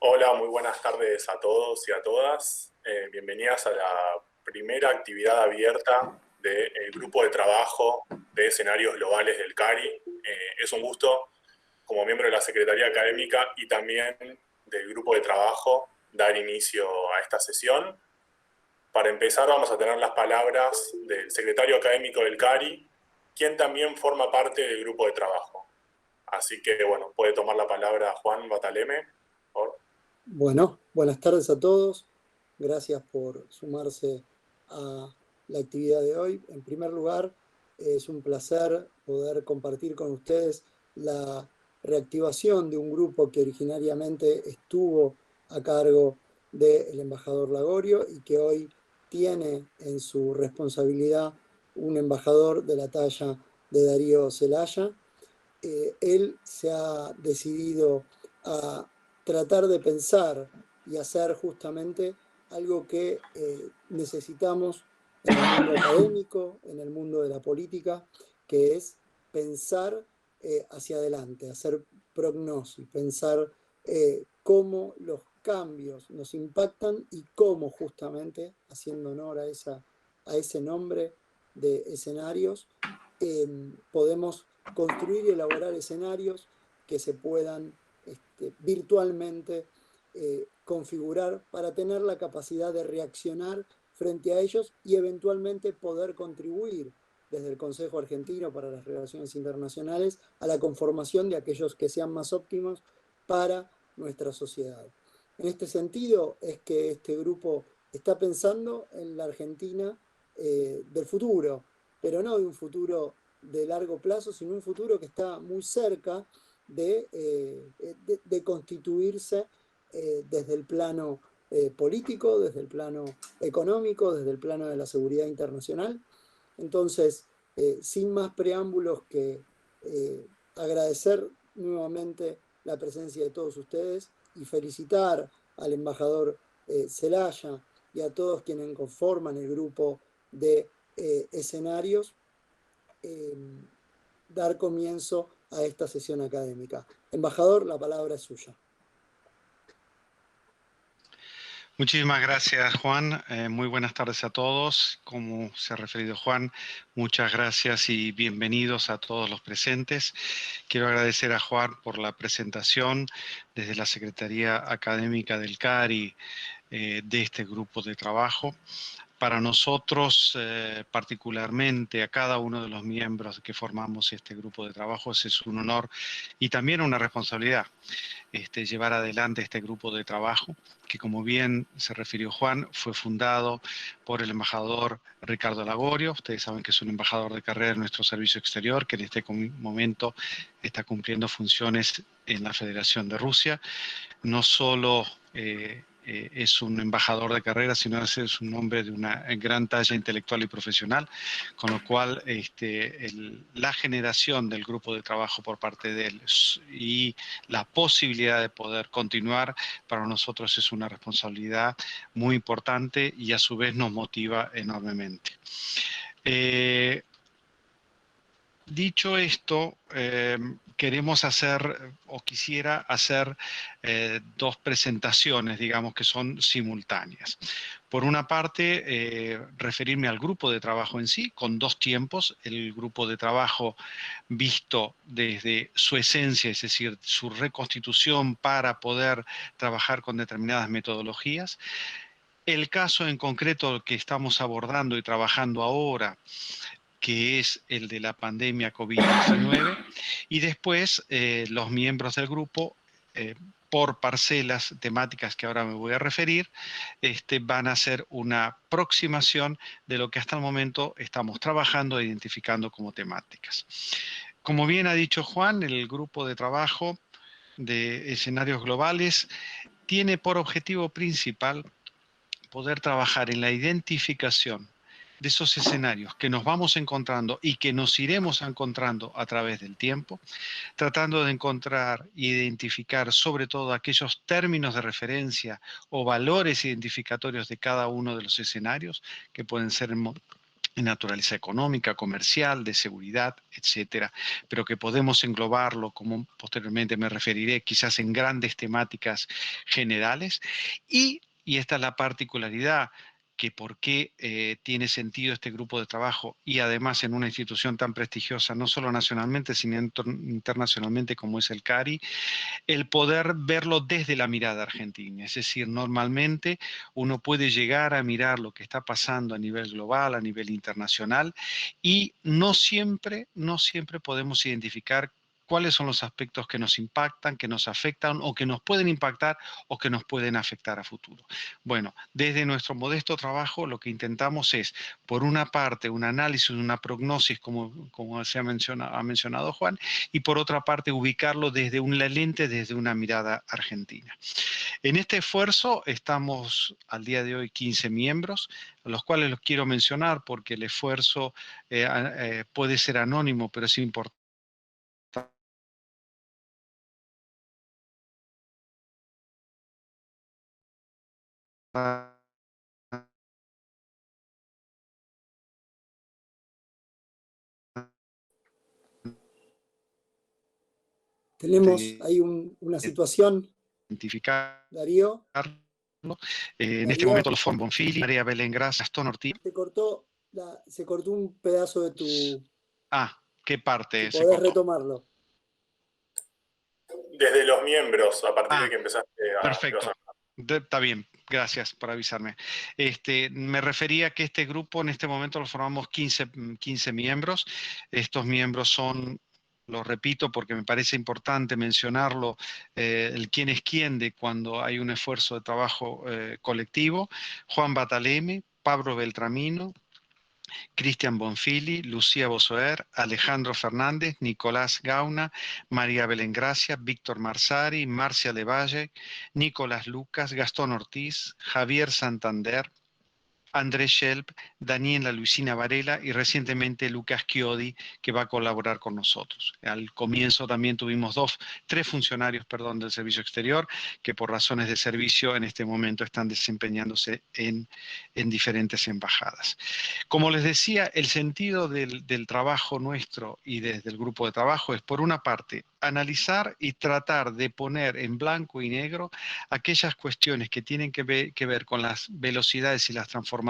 Hola, muy buenas tardes a todos y a todas. Bienvenidas a la primera actividad abierta del grupo de trabajo de escenarios globales del CARI. Es un gusto, como miembro de la Secretaría Académica y también del grupo de trabajo, dar inicio a esta sesión. Para empezar, vamos a tener las palabras del secretario académico del CARI, quien también forma parte del grupo de trabajo. Así que, bueno, puede tomar la palabra Juan Bataleme, por favor. Bueno, buenas tardes a todos. Gracias por sumarse a la actividad de hoy. En primer lugar, es un placer poder compartir con ustedes la reactivación de un grupo que originariamente estuvo a cargo del embajador Lagorio y que hoy tiene en su responsabilidad un embajador de la talla de Darío Celaya. Él se ha decidido a tratar de pensar y hacer justamente algo que necesitamos en el mundo académico, en el mundo de la política, que es pensar hacia adelante, hacer prognosis, pensar cómo los cambios nos impactan y cómo justamente, haciendo honor a ese nombre de escenarios, podemos construir y elaborar escenarios que se puedan virtualmente configurar para tener la capacidad de reaccionar frente a ellos y eventualmente poder contribuir desde el Consejo Argentino para las Relaciones Internacionales a la conformación de aquellos que sean más óptimos para nuestra sociedad. En este sentido es que este grupo está pensando en la Argentina del futuro, pero no de un futuro de largo plazo, sino un futuro que está muy cerca de constituirse desde el plano político, desde el plano económico, desde el plano de la seguridad internacional. Entonces, sin más preámbulos que agradecer nuevamente la presencia de todos ustedes y felicitar al embajador Celaya y a todos quienes conforman el grupo de escenarios, dar comienzo a esta sesión académica. Embajador, la palabra es suya. Muchísimas gracias, Juan. Muy buenas tardes a todos. Como se ha referido Juan, muchas gracias y bienvenidos a todos los presentes. Quiero agradecer a Juan por la presentación desde la Secretaría Académica del CARI de este grupo de trabajo. Para nosotros, particularmente a cada uno de los miembros que formamos este grupo de trabajo, es un honor y también una responsabilidad llevar adelante este grupo de trabajo, que como bien se refirió Juan, fue fundado por el embajador Ricardo Lagorio. Ustedes saben que es un embajador de carrera en nuestro servicio exterior, que en este momento está cumpliendo funciones en la Federación de Rusia. No solo es un embajador de carrera, sino es un hombre de una gran talla intelectual y profesional, con lo cual la generación del grupo de trabajo por parte de él y la posibilidad de poder continuar para nosotros es una responsabilidad muy importante y a su vez nos motiva enormemente. Dicho esto, queremos hacer, o quisiera hacer, dos presentaciones, digamos, que son simultáneas. Por una parte, referirme al grupo de trabajo en sí, con dos tiempos. El grupo de trabajo visto desde su esencia, es decir, su reconstitución para poder trabajar con determinadas metodologías. El caso en concreto que estamos abordando y trabajando ahora, que es el de la pandemia COVID-19, y después los miembros del grupo, por parcelas temáticas que ahora me voy a referir, van a hacer una aproximación de lo que hasta el momento estamos trabajando e identificando como temáticas. Como bien ha dicho Juan, el grupo de trabajo de escenarios globales tiene por objetivo principal poder trabajar en la identificación de esos escenarios que nos vamos encontrando y que nos iremos encontrando a través del tiempo, tratando de encontrar e identificar sobre todo aquellos términos de referencia o valores identificatorios de cada uno de los escenarios, que pueden ser en naturaleza económica, comercial, de seguridad, etcétera, pero que podemos englobarlo, como posteriormente me referiré, quizás en grandes temáticas generales. Y esta es la particularidad, que por qué tiene sentido este grupo de trabajo y además en una institución tan prestigiosa, no solo nacionalmente, sino internacionalmente como es el CARI, el poder verlo desde la mirada argentina. Es decir, normalmente uno puede llegar a mirar lo que está pasando a nivel global, a nivel internacional, y no siempre podemos identificar cuáles son los aspectos que nos impactan, que nos afectan o que nos pueden impactar o que nos pueden afectar a futuro. Bueno, desde nuestro modesto trabajo lo que intentamos es, por una parte, un análisis, una prognosis, como se ha mencionado Juan, y por otra parte ubicarlo desde una lente, desde una mirada argentina. En este esfuerzo estamos al día de hoy 15 miembros, a los cuales los quiero mencionar porque el esfuerzo puede ser anónimo, pero es importante. Tenemos ahí una situación, Identificarlo. Darío. En este momento Darío, los fondos Bonfili, María Belén Gras, Gastón Ortiz. se cortó un pedazo de ¿Qué si parte se podés cortó? retomarlo. Desde los miembros, a partir de que empezaste Perfecto. Está bien, gracias por avisarme. Me refería que este grupo en este momento lo formamos 15 miembros. Estos miembros son, lo repito porque me parece importante mencionarlo, el quién es quién de cuando hay un esfuerzo de trabajo colectivo. Juan Bataleme, Pablo Beltramino, Cristian Bonfili, Lucía Bosoer, Alejandro Fernández, Nicolás Gauna, María Belén Gracia, Víctor Marsari, Marcia Levalle, Nicolás Lucas, Gastón Ortiz, Javier Santander, Andrés Schelp, Daniela Luisina Varela y recientemente Lucas Chiodi, que va a colaborar con nosotros. Al comienzo también tuvimos tres funcionarios, del Servicio Exterior, que por razones de servicio en este momento están desempeñándose en diferentes embajadas. Como les decía, el sentido del trabajo nuestro y desde el grupo de trabajo es, por una parte, analizar y tratar de poner en blanco y negro aquellas cuestiones que tienen que ver con las velocidades y las transformaciones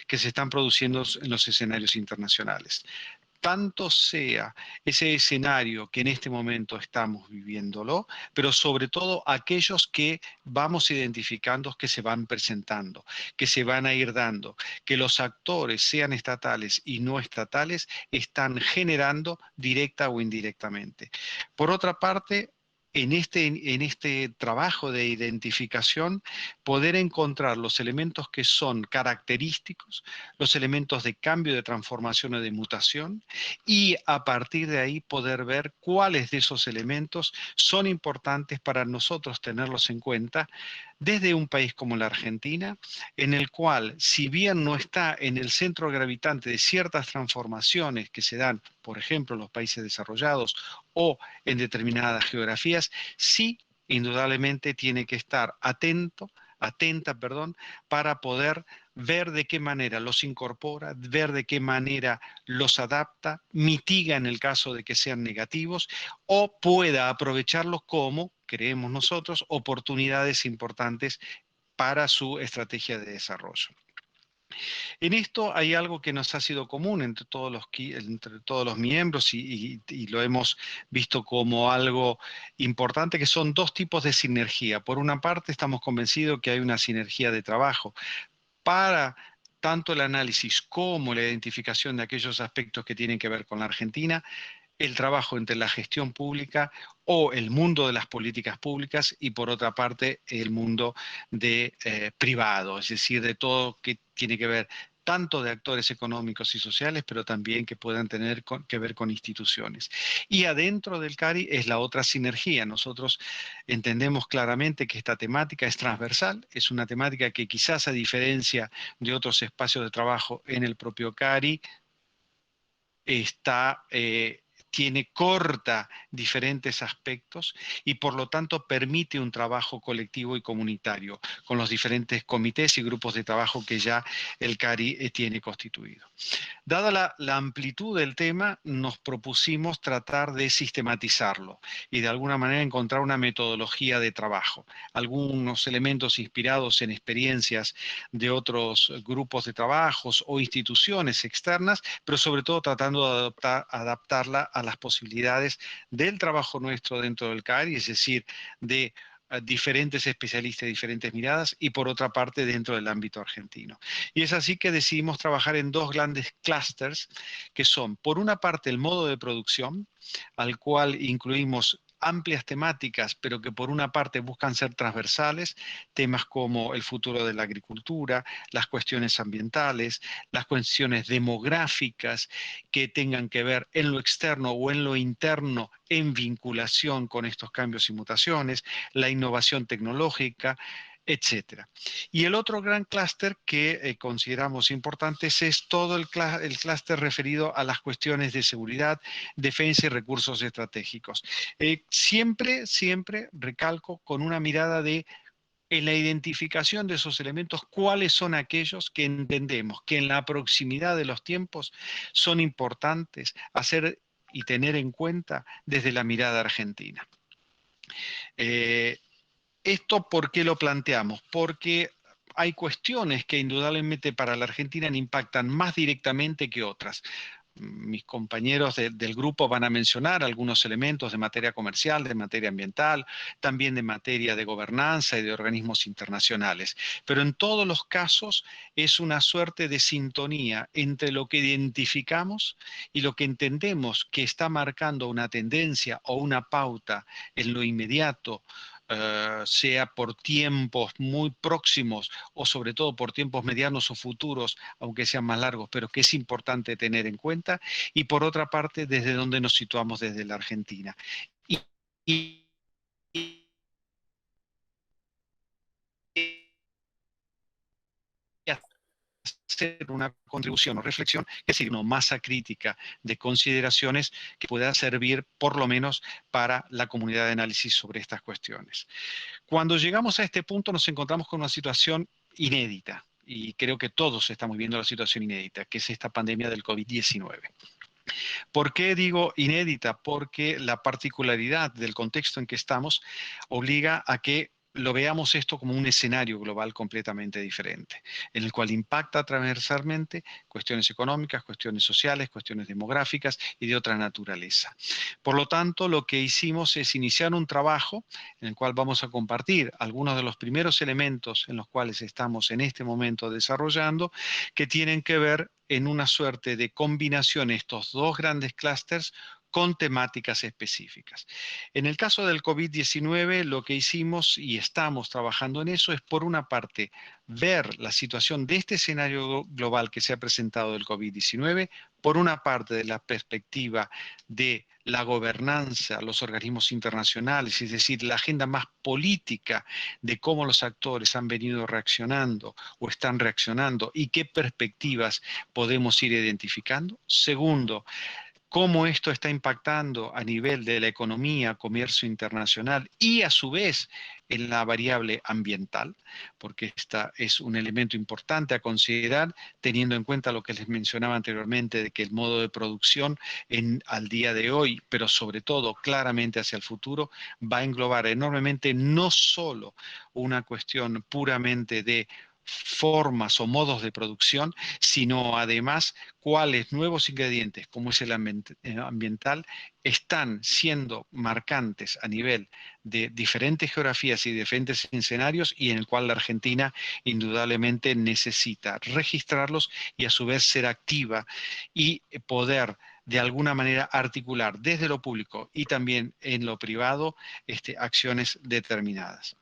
que se están produciendo en los escenarios internacionales. Tanto sea ese escenario que en este momento estamos viviéndolo, pero sobre todo aquellos que vamos identificando que se van presentando, que se van a ir dando, que los actores, sean estatales y no estatales, están generando directa o indirectamente. Por otra parte, en este trabajo de identificación, poder encontrar los elementos que son característicos, los elementos de cambio, de transformación o de mutación, y a partir de ahí poder ver cuáles de esos elementos son importantes para nosotros tenerlos en cuenta desde un país como la Argentina, en el cual, si bien no está en el centro gravitante de ciertas transformaciones que se dan, por ejemplo, en los países desarrollados o en determinadas geografías, sí, indudablemente tiene que estar atenta, para poder ver de qué manera los incorpora, ver de qué manera los adapta, mitiga en el caso de que sean negativos o pueda aprovecharlos como, creemos nosotros, oportunidades importantes para su estrategia de desarrollo. En esto hay algo que nos ha sido común entre todos los miembros y lo hemos visto como algo importante, que son dos tipos de sinergia. Por una parte, estamos convencidos que hay una sinergia de trabajo para tanto el análisis como la identificación de aquellos aspectos que tienen que ver con la Argentina, el trabajo entre la gestión pública o el mundo de las políticas públicas y por otra parte el mundo privado, es decir, de todo que tiene que ver tanto de actores económicos y sociales, pero también que puedan tener que ver con instituciones. Y adentro del CARI es la otra sinergia. Nosotros entendemos claramente que esta temática es transversal, es una temática que quizás a diferencia de otros espacios de trabajo en el propio CARI, está corta diferentes aspectos y por lo tanto permite un trabajo colectivo y comunitario con los diferentes comités y grupos de trabajo que ya el CARI tiene constituido. Dada la amplitud del tema, nos propusimos tratar de sistematizarlo y de alguna manera encontrar una metodología de trabajo, algunos elementos inspirados en experiencias de otros grupos de trabajos o instituciones externas, pero sobre todo tratando de adaptarla a las posibilidades del trabajo nuestro dentro del CARI, es decir, de diferentes especialistas, diferentes miradas, y por otra parte dentro del ámbito argentino. Y es así que decidimos trabajar en dos grandes clústeres, que son, por una parte, el modo de producción, al cual incluimos amplias temáticas, pero que por una parte buscan ser transversales, temas como el futuro de la agricultura, las cuestiones ambientales, las cuestiones demográficas que tengan que ver en lo externo o en lo interno en vinculación con estos cambios y mutaciones, la innovación tecnológica, etcétera. Y el otro gran clúster que consideramos importantes es todo el clúster referido a las cuestiones de seguridad, defensa y recursos estratégicos. Siempre recalco con una mirada de en la identificación de esos elementos, cuáles son aquellos que entendemos que en la proximidad de los tiempos son importantes hacer y tener en cuenta desde la mirada argentina. ¿Esto por qué lo planteamos? Porque hay cuestiones que indudablemente para la Argentina impactan más directamente que otras. Mis compañeros del grupo van a mencionar algunos elementos de materia comercial, de materia ambiental, también de materia de gobernanza y de organismos internacionales. Pero en todos los casos es una suerte de sintonía entre lo que identificamos y lo que entendemos que está marcando una tendencia o una pauta en lo inmediato, sea por tiempos muy próximos o sobre todo por tiempos medianos o futuros, aunque sean más largos, pero que es importante tener en cuenta, y por otra parte, desde donde nos situamos desde la Argentina. Y hacer una contribución o reflexión, que es una masa crítica de consideraciones que pueda servir por lo menos para la comunidad de análisis sobre estas cuestiones. Cuando llegamos a este punto nos encontramos con una situación inédita, y creo que todos estamos viendo la situación inédita, que es esta pandemia del COVID-19. ¿Por qué digo inédita? Porque la particularidad del contexto en que estamos obliga a que lo veamos esto como un escenario global completamente diferente, en el cual impacta transversalmente cuestiones económicas, cuestiones sociales, cuestiones demográficas y de otra naturaleza. Por lo tanto, lo que hicimos es iniciar un trabajo en el cual vamos a compartir algunos de los primeros elementos en los cuales estamos en este momento desarrollando, que tienen que ver en una suerte de combinación estos dos grandes clústeres con temáticas específicas. En el caso del COVID-19, lo que hicimos y estamos trabajando en eso es, por una parte, ver la situación de este escenario global que se ha presentado del COVID-19, por una parte, de la perspectiva de la gobernanza, los organismos internacionales, es decir, la agenda más política de cómo los actores han venido reaccionando o están reaccionando y qué perspectivas podemos ir identificando. Segundo, cómo esto está impactando a nivel de la economía, comercio internacional y a su vez en la variable ambiental, porque esta es un elemento importante a considerar teniendo en cuenta lo que les mencionaba anteriormente de que el modo de producción al día de hoy, pero sobre todo claramente hacia el futuro, va a englobar enormemente no solo una cuestión puramente de formas o modos de producción, sino además cuáles nuevos ingredientes, como es el ambiental, están siendo marcantes a nivel de diferentes geografías y diferentes escenarios, y en el cual la Argentina indudablemente necesita registrarlos y a su vez ser activa y poder de alguna manera articular desde lo público y también en lo privado acciones determinadas.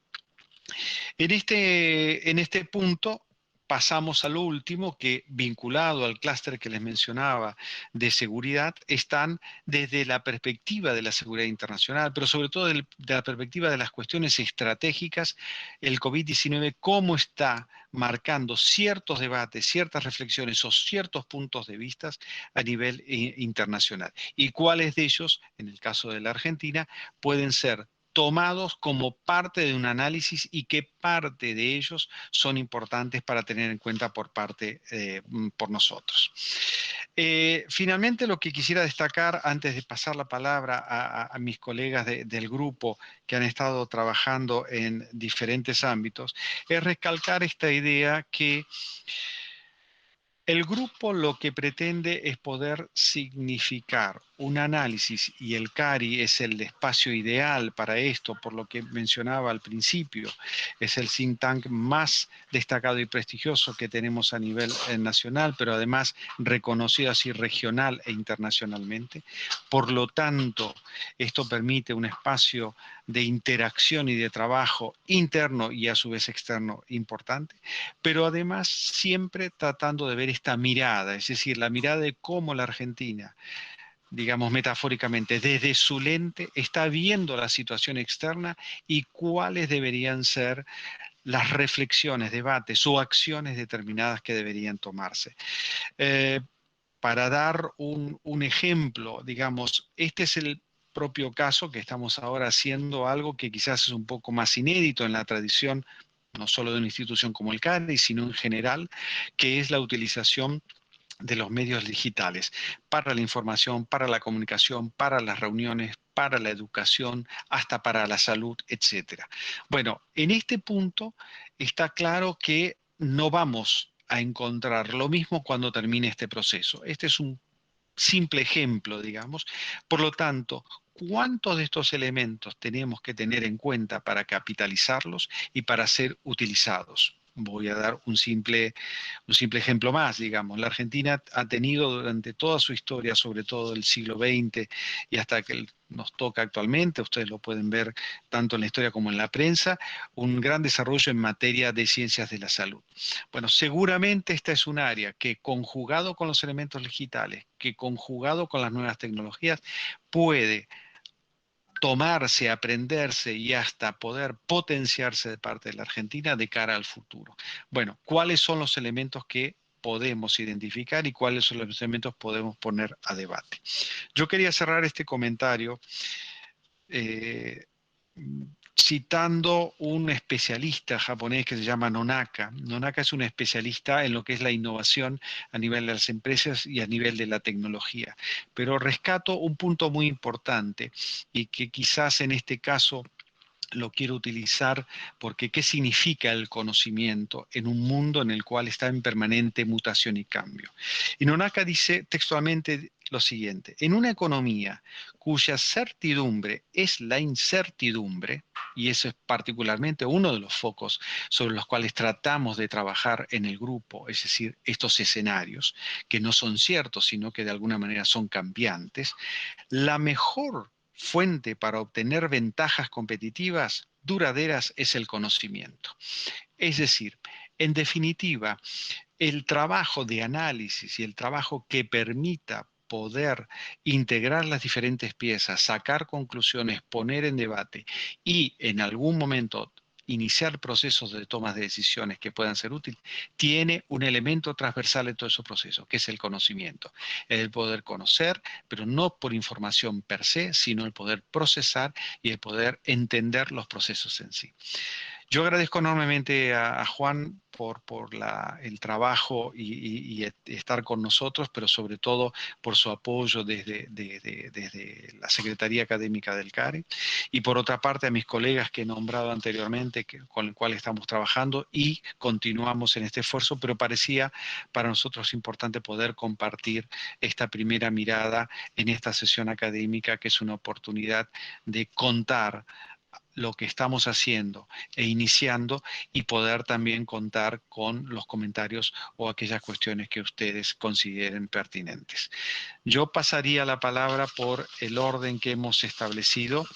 En este punto pasamos al último, que vinculado al clúster que les mencionaba de seguridad, están desde la perspectiva de la seguridad internacional, pero sobre todo de la perspectiva de las cuestiones estratégicas, el COVID-19, cómo está marcando ciertos debates, ciertas reflexiones o ciertos puntos de vista a nivel internacional. Y cuáles de ellos, en el caso de la Argentina, pueden ser tomados como parte de un análisis y qué parte de ellos son importantes para tener en cuenta por nosotros. Finalmente, lo que quisiera destacar antes de pasar la palabra a mis colegas del grupo que han estado trabajando en diferentes ámbitos, es recalcar esta idea que el grupo lo que pretende es poder significar un análisis, y el CARI es el espacio ideal para esto, por lo que mencionaba al principio. Es el think tank más destacado y prestigioso que tenemos a nivel nacional, pero además reconocido así regional e internacionalmente. Por lo tanto, esto permite un espacio de interacción y de trabajo interno y a su vez externo importante, pero además siempre tratando de ver esta mirada, es decir, la mirada de cómo la Argentina, digamos metafóricamente, desde su lente está viendo la situación externa y cuáles deberían ser las reflexiones, debates o acciones determinadas que deberían tomarse. Para dar un ejemplo, digamos, este es el propio caso que estamos ahora haciendo algo que quizás es un poco más inédito en la tradición, no solo de una institución como el CARI, sino en general, que es la utilización de los medios digitales para la información, para la comunicación, para las reuniones, para la educación, hasta para la salud, etcétera. Bueno, en este punto está claro que no vamos a encontrar lo mismo cuando termine este proceso. Este es un simple ejemplo, digamos. Por lo tanto, ¿cuántos de estos elementos tenemos que tener en cuenta para capitalizarlos y para ser utilizados? Voy a dar un simple ejemplo más, digamos. La Argentina ha tenido durante toda su historia, sobre todo el siglo XX y hasta que nos toca actualmente, ustedes lo pueden ver tanto en la historia como en la prensa, un gran desarrollo en materia de ciencias de la salud. Bueno, seguramente esta es un área que, conjugado con los elementos digitales, que conjugado con las nuevas tecnologías, puede tomarse, aprenderse y hasta poder potenciarse de parte de la Argentina de cara al futuro. Bueno, ¿cuáles son los elementos que podemos identificar y cuáles son los elementos que podemos poner a debate? Yo quería cerrar este comentario eh, citando un especialista japonés que se llama Nonaka. Nonaka es un especialista en lo que es la innovación a nivel de las empresas y a nivel de la tecnología. Pero rescato un punto muy importante y que quizás en este caso lo quiero utilizar porque ¿qué significa el conocimiento en un mundo en el cual está en permanente mutación y cambio? Y Nonaka dice textualmente lo siguiente: en una economía cuya certidumbre es la incertidumbre, y eso es particularmente uno de los focos sobre los cuales tratamos de trabajar en el grupo, es decir, estos escenarios que no son ciertos, sino que de alguna manera son cambiantes, la mejor fuente para obtener ventajas competitivas duraderas es el conocimiento. Es decir, en definitiva, el trabajo de análisis y el trabajo que permita poder integrar las diferentes piezas, sacar conclusiones, poner en debate y en algún momento iniciar procesos de tomas de decisiones que puedan ser útiles, tiene un elemento transversal en todo ese proceso, que es el conocimiento. El poder conocer, pero no por información per se, sino el poder procesar y el poder entender los procesos en sí. Yo agradezco enormemente a Juan por el trabajo y estar con nosotros, pero sobre todo por su apoyo desde la Secretaría Académica del CARI. Y por otra parte a mis colegas que he nombrado anteriormente, con los cuales estamos trabajando y continuamos en este esfuerzo, pero parecía para nosotros importante poder compartir esta primera mirada en esta sesión académica, que es una oportunidad de contar lo que estamos haciendo e iniciando y poder también contar con los comentarios o aquellas cuestiones que ustedes consideren pertinentes. Yo pasaría la palabra por el orden que hemos establecido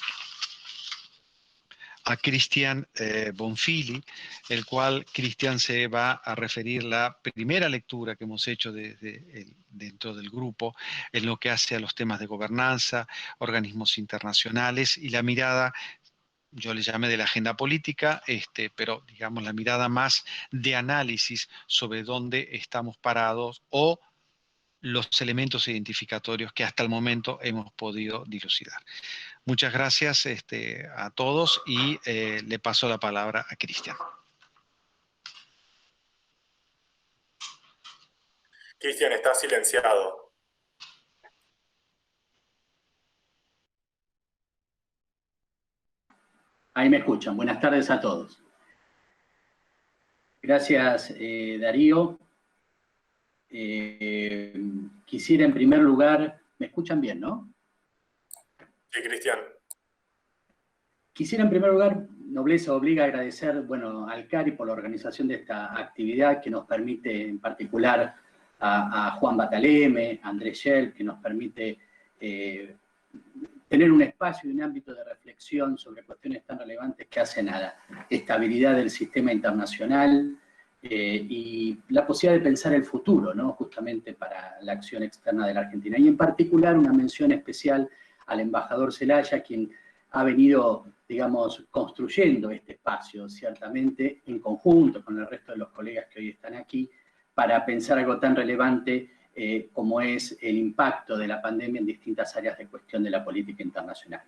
a Cristian Bonfili, el cual Cristian se va a referir la primera lectura que hemos hecho dentro del grupo en lo que hace a los temas de gobernanza, organismos internacionales y la mirada, yo le llamé de la agenda política, pero digamos la mirada más de análisis sobre dónde estamos parados o los elementos identificatorios que hasta el momento hemos podido dilucidar. Muchas gracias a todos y le paso la palabra a Cristian. Cristian, está silenciado. Ahí me escuchan. Buenas tardes a todos. Gracias, Darío. Quisiera en primer lugar... ¿Me escuchan bien, no? Sí, Cristian. Quisiera en primer lugar, nobleza obliga, agradecer al CARI por la organización de esta actividad que nos permite en particular a Juan Bataleme, a Andrés Schell, que nos permite tener un espacio y un ámbito de reflexión sobre cuestiones tan relevantes que hacen a la estabilidad del sistema internacional y la posibilidad de pensar el futuro, ¿no? Justamente para la acción externa de la Argentina. Y en particular una mención especial al embajador Zelaya, quien ha venido, digamos, construyendo este espacio, ciertamente en conjunto con el resto de los colegas que hoy están aquí, para pensar algo tan relevante como es el impacto de la pandemia en distintas áreas de cuestión de la política internacional.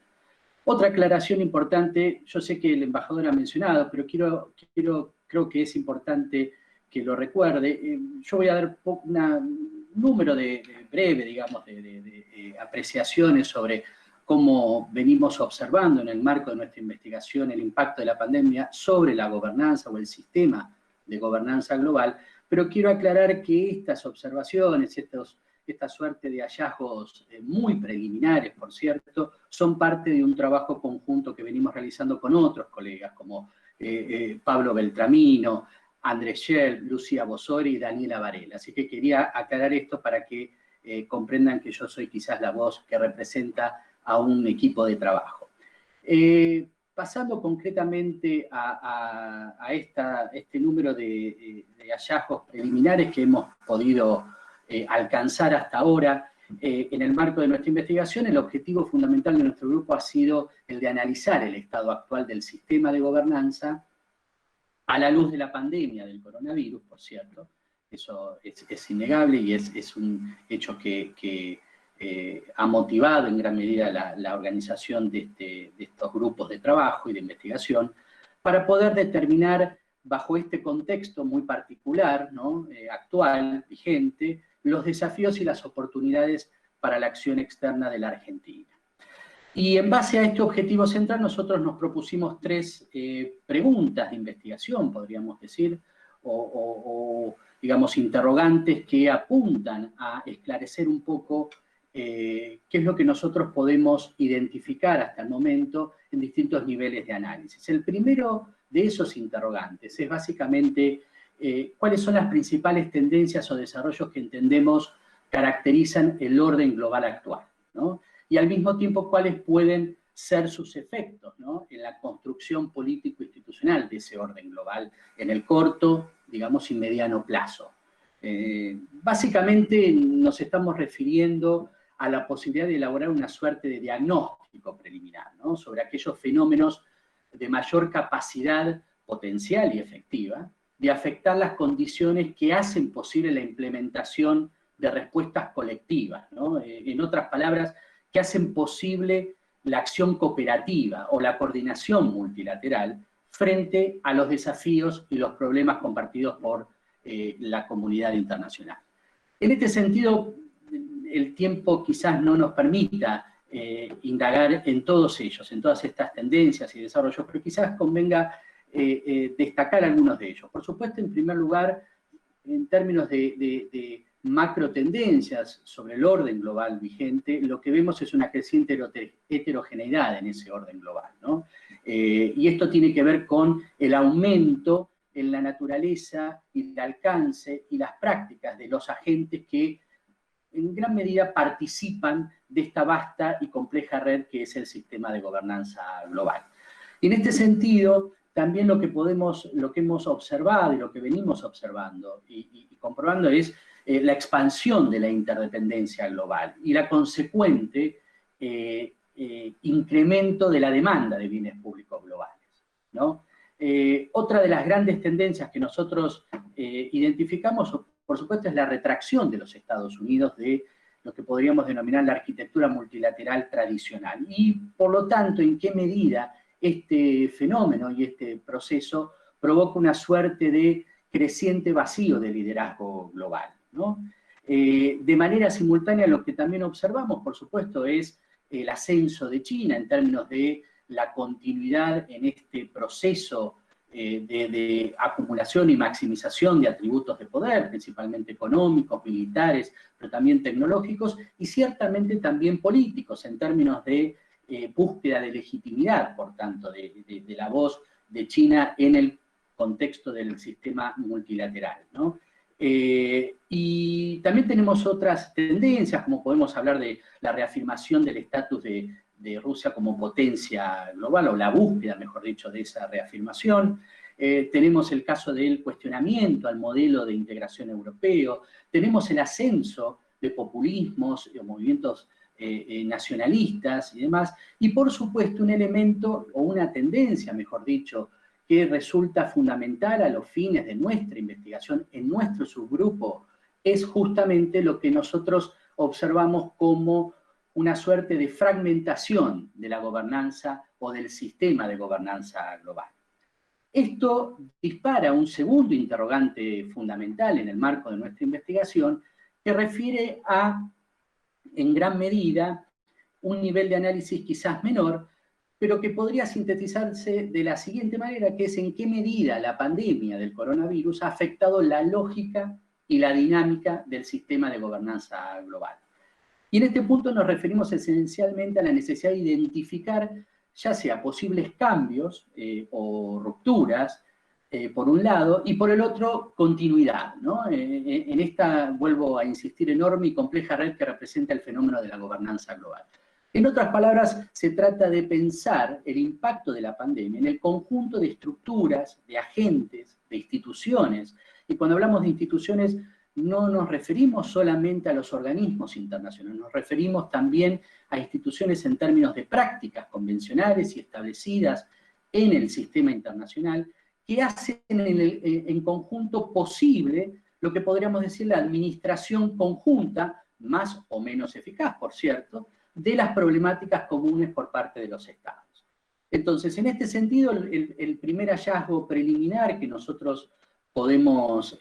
Otra aclaración importante, yo sé que el embajador ha mencionado, pero creo que es importante que lo recuerde. Yo voy a dar un número breve, digamos, de apreciaciones sobre cómo venimos observando en el marco de nuestra investigación el impacto de la pandemia sobre la gobernanza o el sistema de gobernanza global, pero quiero aclarar que estas observaciones, esta suerte de hallazgos muy preliminares, por cierto, son parte de un trabajo conjunto que venimos realizando con otros colegas, como Pablo Beltramino, Andrés Schell, Lucía Bosori y Daniela Varela. Así que quería aclarar esto para que comprendan que yo soy quizás la voz que representa a un equipo de trabajo. Pasando concretamente a este número de hallazgos preliminares que hemos podido alcanzar hasta ahora, en el marco de nuestra investigación, el objetivo fundamental de nuestro grupo ha sido el de analizar el estado actual del sistema de gobernanza a la luz de la pandemia del coronavirus, por cierto. Eso es innegable y es un hecho que ha motivado en gran medida la organización de estos grupos de trabajo y de investigación para poder determinar, bajo este contexto muy particular, ¿no? Actual, vigente, los desafíos y las oportunidades para la acción externa de la Argentina. Y en base a este objetivo central, nosotros nos propusimos tres preguntas de investigación, podríamos decir, o digamos, interrogantes que apuntan a esclarecer un poco qué es lo que nosotros podemos identificar hasta el momento en distintos niveles de análisis. El primero de esos interrogantes es básicamente cuáles son las principales tendencias o desarrollos que entendemos caracterizan el orden global actual, ¿no? Y al mismo tiempo cuáles pueden ser sus efectos, ¿no? En la construcción político-institucional de ese orden global en el corto, digamos, y mediano plazo. Básicamente nos estamos refiriendo a la posibilidad de elaborar una suerte de diagnóstico preliminar, ¿no? Sobre aquellos fenómenos de mayor capacidad potencial y efectiva de afectar las condiciones que hacen posible la implementación de respuestas colectivas, ¿no? En otras palabras, que hacen posible la acción cooperativa o la coordinación multilateral frente a los desafíos y los problemas compartidos por la comunidad internacional. En este sentido, el tiempo quizás no nos permita indagar en todos ellos, en todas estas tendencias y desarrollos, pero quizás convenga destacar algunos de ellos. Por supuesto, en primer lugar, en términos de macro tendencias sobre el orden global vigente, lo que vemos es una creciente heterogeneidad en ese orden global, ¿no? Y esto tiene que ver con el aumento en la naturaleza y el alcance y las prácticas de los agentes que en gran medida participan de esta vasta y compleja red que es el sistema de gobernanza global. Y en este sentido, también lo que hemos observado y lo que venimos observando y comprobando es la expansión de la interdependencia global y la consecuente incremento de la demanda de bienes públicos globales, ¿no? Otra de las grandes tendencias que nosotros identificamos, por supuesto, es la retracción de los Estados Unidos de lo que podríamos denominar la arquitectura multilateral tradicional. Y, por lo tanto, en qué medida este fenómeno y este proceso provoca una suerte de creciente vacío de liderazgo global, ¿no? De manera simultánea, lo que también observamos, por supuesto, es el ascenso de China en términos de la continuidad en este proceso de acumulación y maximización de atributos de poder, principalmente económicos, militares, pero también tecnológicos, y ciertamente también políticos, en términos de búsqueda de legitimidad, por tanto, de la voz de China en el contexto del sistema multilateral, ¿no? Y también tenemos otras tendencias, como podemos hablar de la reafirmación del estatus de Rusia como potencia global, o la búsqueda, mejor dicho, de esa reafirmación. Tenemos el caso del cuestionamiento al modelo de integración europeo, tenemos el ascenso de populismos, de movimientos nacionalistas y demás, y por supuesto un elemento, o una tendencia, mejor dicho, que resulta fundamental a los fines de nuestra investigación en nuestro subgrupo, es justamente lo que nosotros observamos como una suerte de fragmentación de la gobernanza o del sistema de gobernanza global. Esto dispara un segundo interrogante fundamental en el marco de nuestra investigación, que refiere a, en gran medida, un nivel de análisis quizás menor, pero que podría sintetizarse de la siguiente manera, que es en qué medida la pandemia del coronavirus ha afectado la lógica y la dinámica del sistema de gobernanza global. Y en este punto nos referimos esencialmente a la necesidad de identificar ya sea posibles cambios o rupturas, por un lado, y por el otro, continuidad, ¿no? En esta, vuelvo a insistir, enorme y compleja red que representa el fenómeno de la gobernanza global. En otras palabras, se trata de pensar el impacto de la pandemia en el conjunto de estructuras, de agentes, de instituciones, y cuando hablamos de instituciones no nos referimos solamente a los organismos internacionales, nos referimos también a instituciones en términos de prácticas convencionales y establecidas en el sistema internacional, que hacen en conjunto posible lo que podríamos decir la administración conjunta, más o menos eficaz, por cierto, de las problemáticas comunes por parte de los estados. Entonces, en este sentido, el primer hallazgo preliminar que nosotros podemos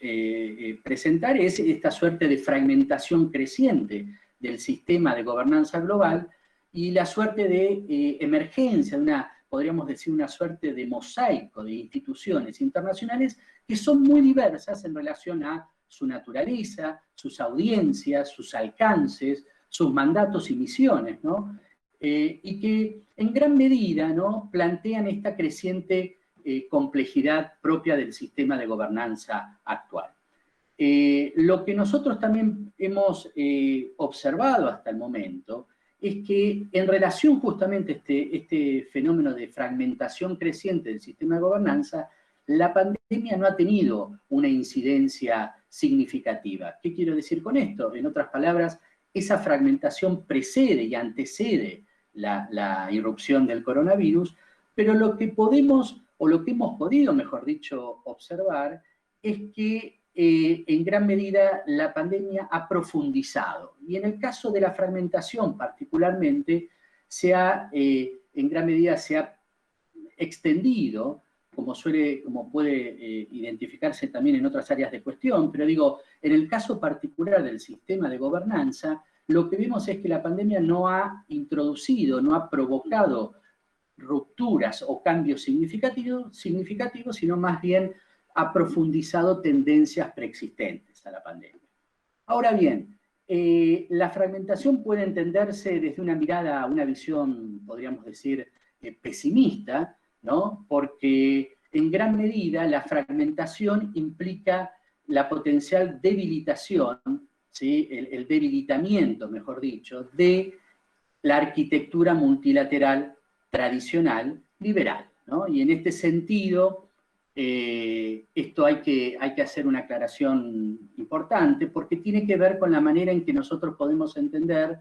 presentar es esta suerte de fragmentación creciente del sistema de gobernanza global y la suerte de emergencia de podríamos decir, una suerte de mosaico de instituciones internacionales que son muy diversas en relación a su naturaleza, sus audiencias, sus alcances, sus mandatos y misiones, ¿no? Y que en gran medida, ¿no?, plantean esta creciente complejidad propia del sistema de gobernanza actual. Lo que nosotros también hemos observado hasta el momento es que en relación justamente a este fenómeno de fragmentación creciente del sistema de gobernanza, la pandemia no ha tenido una incidencia significativa. ¿Qué quiero decir con esto? En otras palabras, esa fragmentación precede y antecede la irrupción del coronavirus, pero lo que podemos, o lo que hemos podido, mejor dicho, observar, es que en gran medida la pandemia ha profundizado. Y en el caso de la fragmentación particularmente, en gran medida se ha extendido, como puede identificarse también en otras áreas de cuestión, pero digo, en el caso particular del sistema de gobernanza, lo que vemos es que la pandemia no ha introducido, no ha provocado rupturas o cambios significativos, sino más bien ha profundizado tendencias preexistentes a la pandemia. Ahora bien, la fragmentación puede entenderse desde una mirada, una visión, podríamos decir, pesimista, ¿no? Porque en gran medida la fragmentación implica la potencial debilitación, ¿sí?, el debilitamiento, mejor dicho, de la arquitectura multilateral tradicional liberal, ¿no? Y en este sentido, esto hay que hacer una aclaración importante, porque tiene que ver con la manera en que nosotros podemos entender,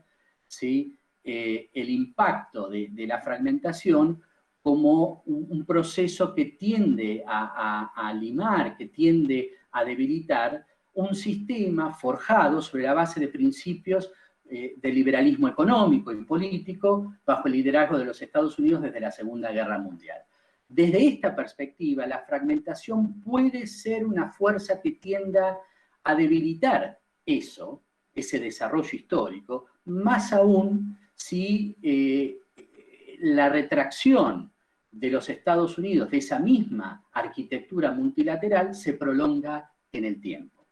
¿sí?, el impacto de la fragmentación como un proceso que tiende a limar, que tiende a debilitar un sistema forjado sobre la base de principios de liberalismo económico y político bajo el liderazgo de los Estados Unidos desde la Segunda Guerra Mundial. Desde esta perspectiva, la fragmentación puede ser una fuerza que tienda a debilitar ese desarrollo histórico, más aún si la retracción de los Estados Unidos de esa misma arquitectura multilateral se prolonga en el tiempo.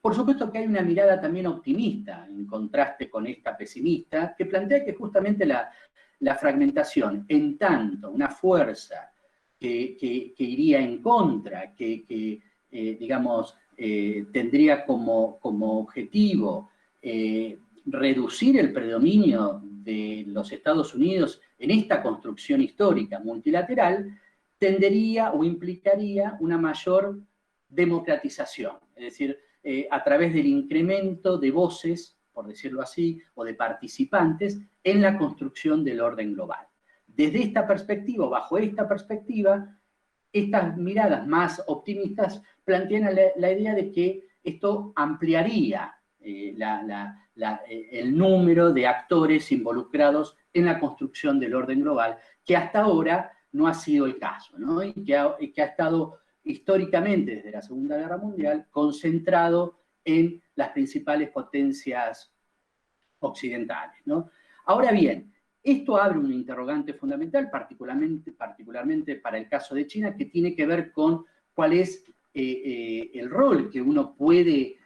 Por supuesto que hay una mirada también optimista, en contraste con esta pesimista, que plantea que justamente la fragmentación, en tanto una fuerza que iría en contra, digamos, tendría como objetivo reducir el predominio de los Estados Unidos en esta construcción histórica multilateral, tendería o implicaría una mayor democratización, es decir, a través del incremento de voces, por decirlo así, o de participantes en la construcción del orden global. Desde esta perspectiva, bajo esta perspectiva, estas miradas más optimistas plantean la idea de que esto ampliaría el número de actores involucrados en la construcción del orden global, que hasta ahora no ha sido el caso, ¿no? Y que ha estado históricamente, desde la Segunda Guerra Mundial, concentrado en las principales potencias occidentales, ¿no? Ahora bien, esto abre un interrogante fundamental, particularmente para el caso de China, que tiene que ver con cuál es el rol que uno puede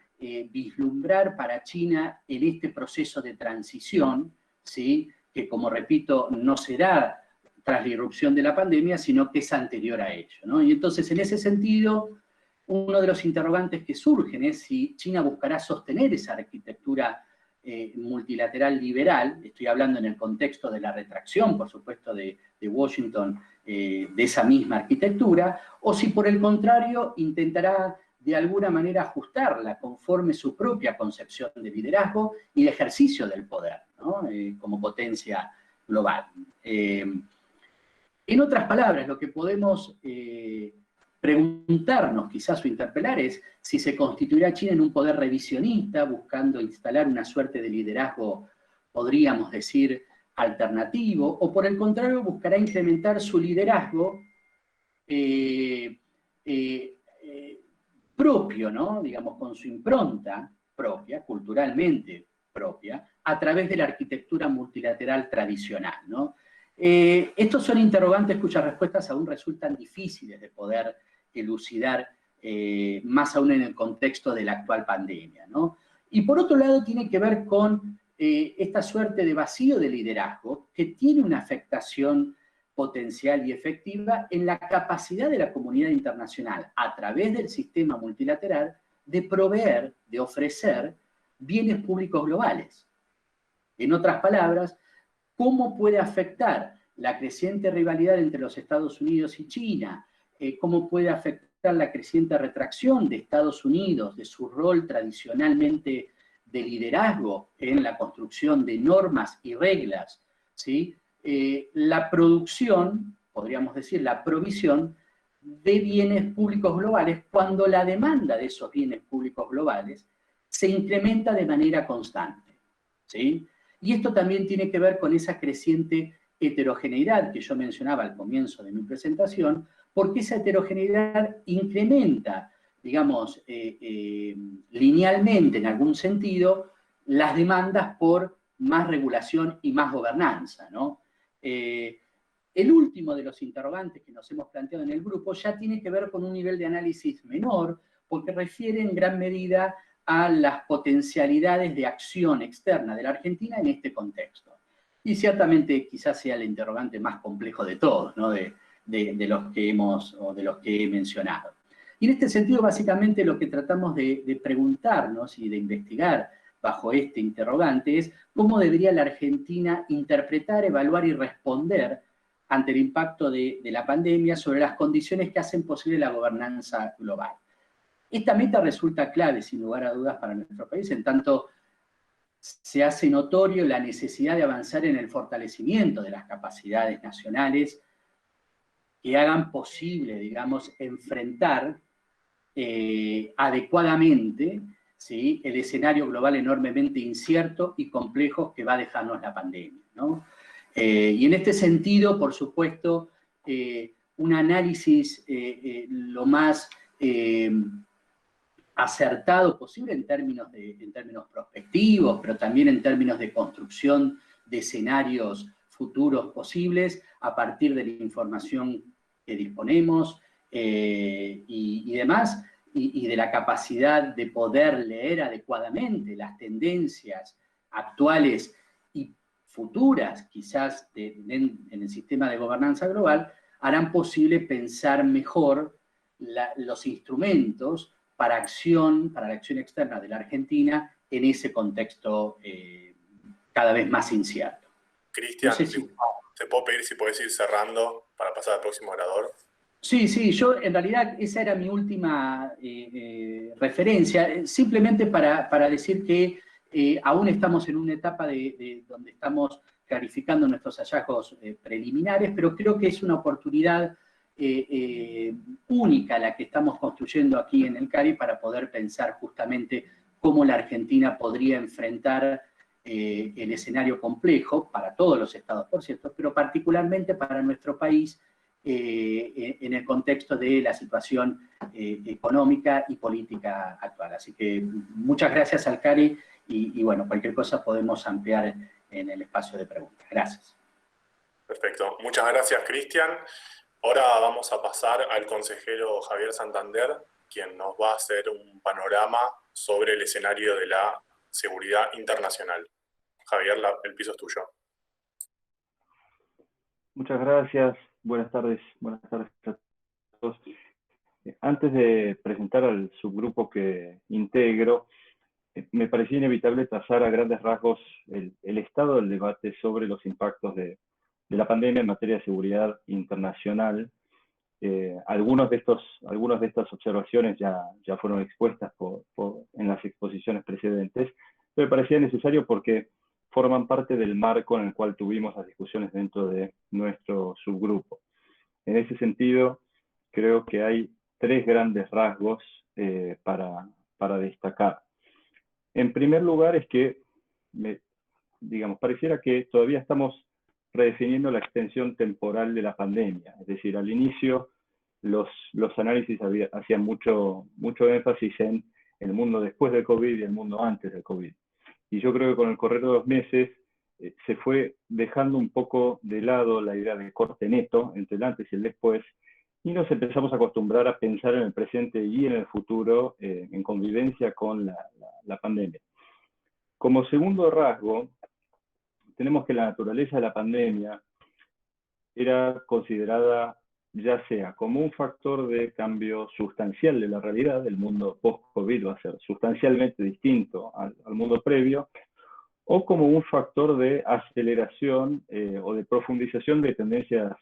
vislumbrar para China en este proceso de transición, ¿sí?, que, como repito, no se da tras la irrupción de la pandemia, sino que es anterior a ello, ¿no? Y entonces, en ese sentido, uno de los interrogantes que surgen es si China buscará sostener esa arquitectura multilateral liberal, estoy hablando en el contexto de la retracción, por supuesto, de Washington, de esa misma arquitectura, o si por el contrario intentará de alguna manera ajustarla conforme su propia concepción de liderazgo y de ejercicio del poder, ¿no?, como potencia global. En otras palabras, lo que podemos preguntarnos quizás o interpelar es si se constituirá China en un poder revisionista, buscando instalar una suerte de liderazgo, podríamos decir, alternativo, o por el contrario buscará incrementar su liderazgo propio, ¿no?, digamos, con su impronta propia, culturalmente propia, a través de la arquitectura multilateral tradicional, ¿no? Estos son interrogantes cuyas respuestas aún resultan difíciles de poder elucidar, más aún en el contexto de la actual pandemia, ¿no? Y por otro lado tiene que ver con esta suerte de vacío de liderazgo que tiene una afectación potencial y efectiva en la capacidad de la comunidad internacional, a través del sistema multilateral, de proveer, de ofrecer bienes públicos globales. En otras palabras, ¿cómo puede afectar la creciente rivalidad entre los Estados Unidos y China? ¿Cómo puede afectar la creciente retracción de Estados Unidos, de su rol tradicionalmente de liderazgo en la construcción de normas y reglas, ¿sí?, la producción, podríamos decir, la provisión de bienes públicos globales, cuando la demanda de esos bienes públicos globales se incrementa de manera constante, ¿sí? Y esto también tiene que ver con esa creciente heterogeneidad que yo mencionaba al comienzo de mi presentación, porque esa heterogeneidad incrementa, digamos, linealmente en algún sentido, las demandas por más regulación y más gobernanza, ¿no? El último de los interrogantes que nos hemos planteado en el grupo ya tiene que ver con un nivel de análisis menor, porque refiere en gran medida a las potencialidades de acción externa de la Argentina en este contexto. Y ciertamente quizás sea el interrogante más complejo de todos, ¿no?, de los que he mencionado. Y en este sentido, básicamente, lo que tratamos de preguntarnos y de investigar bajo este interrogante es cómo debería la Argentina interpretar, evaluar y responder ante el impacto de la pandemia sobre las condiciones que hacen posible la gobernanza global. Esta meta resulta clave, sin lugar a dudas, para nuestro país, en tanto se hace notorio la necesidad de avanzar en el fortalecimiento de las capacidades nacionales que hagan posible, digamos, enfrentar adecuadamente, ¿sí?, el escenario global enormemente incierto y complejo que va a dejarnos la pandemia, ¿no? Y en este sentido, por supuesto, un análisis lo más acertado posible en términos prospectivos, pero también en términos de construcción de escenarios futuros posibles a partir de la información que disponemos y demás, y de la capacidad de poder leer adecuadamente las tendencias actuales y futuras, quizás en el sistema de gobernanza global, harán posible pensar mejor los instrumentos para la acción externa de la Argentina en ese contexto cada vez más incierto. Cristian, No sé si... ¿te puedo pedir si podés ir cerrando para pasar al próximo orador? Sí, yo en realidad esa era mi última referencia, simplemente para decir que aún estamos en una etapa donde estamos clarificando nuestros hallazgos preliminares, pero creo que es una oportunidad única la que estamos construyendo aquí en el CARI para poder pensar justamente cómo la Argentina podría enfrentar el escenario complejo para todos los estados, por cierto, pero particularmente para nuestro país en el contexto de la situación económica y política actual. Así que muchas gracias al CARI y bueno, cualquier cosa podemos ampliar en el espacio de preguntas. Gracias. Perfecto. Muchas gracias, Cristian. Ahora vamos a pasar al consejero Javier Santander, quien nos va a hacer un panorama sobre el escenario de la seguridad internacional. Javier, el piso es tuyo. Muchas gracias. Buenas tardes a todos. Antes de presentar al subgrupo que integro, me parecía inevitable trazar a grandes rasgos el estado del debate sobre los impactos de la pandemia en materia de seguridad internacional. Algunas de estas observaciones ya fueron expuestas en las exposiciones precedentes, pero me parecía necesario porque forman parte del marco en el cual tuvimos las discusiones dentro de nuestro subgrupo. En ese sentido, creo que hay tres grandes rasgos para destacar. En primer lugar es que, pareciera que todavía estamos redefiniendo la extensión temporal de la pandemia. Es decir, al inicio los análisis hacían mucho énfasis en el mundo después del COVID y el mundo antes del COVID. Y yo creo que con el correr de los meses se fue dejando un poco de lado la idea de corte neto entre el antes y el después, y nos empezamos a acostumbrar a pensar en el presente y en el futuro en convivencia con la pandemia. Como segundo rasgo, tenemos que la naturaleza de la pandemia era considerada ya sea como un factor de cambio sustancial de la realidad, el mundo post-COVID va a ser sustancialmente distinto al mundo previo, o como un factor de aceleración o de profundización de tendencias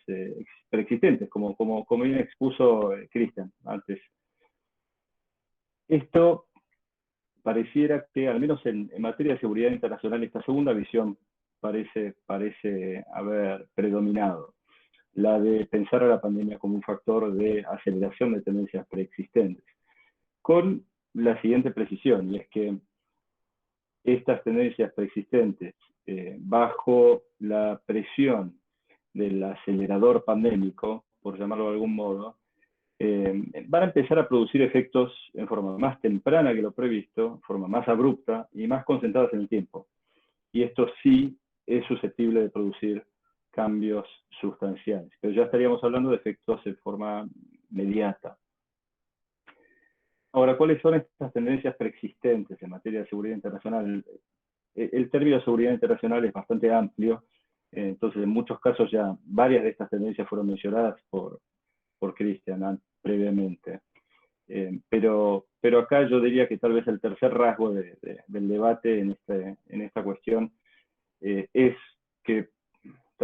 preexistentes, como bien expuso Cristian antes. Esto pareciera que, al menos en materia de seguridad internacional, esta segunda visión parece haber predominado, la de pensar a la pandemia como un factor de aceleración de tendencias preexistentes, con la siguiente precisión, y es que estas tendencias preexistentes, bajo la presión del acelerador pandémico, por llamarlo de algún modo, van a empezar a producir efectos en forma más temprana que lo previsto, en forma más abrupta y más concentradas en el tiempo. Y esto sí es susceptible de producir cambios sustanciales, pero ya estaríamos hablando de efectos en forma inmediata. Ahora, ¿cuáles son estas tendencias preexistentes en materia de seguridad internacional? El término seguridad internacional es bastante amplio, entonces en muchos casos ya varias de estas tendencias fueron mencionadas por Cristian previamente. Pero acá yo diría que tal vez el tercer rasgo del debate en esta cuestión es que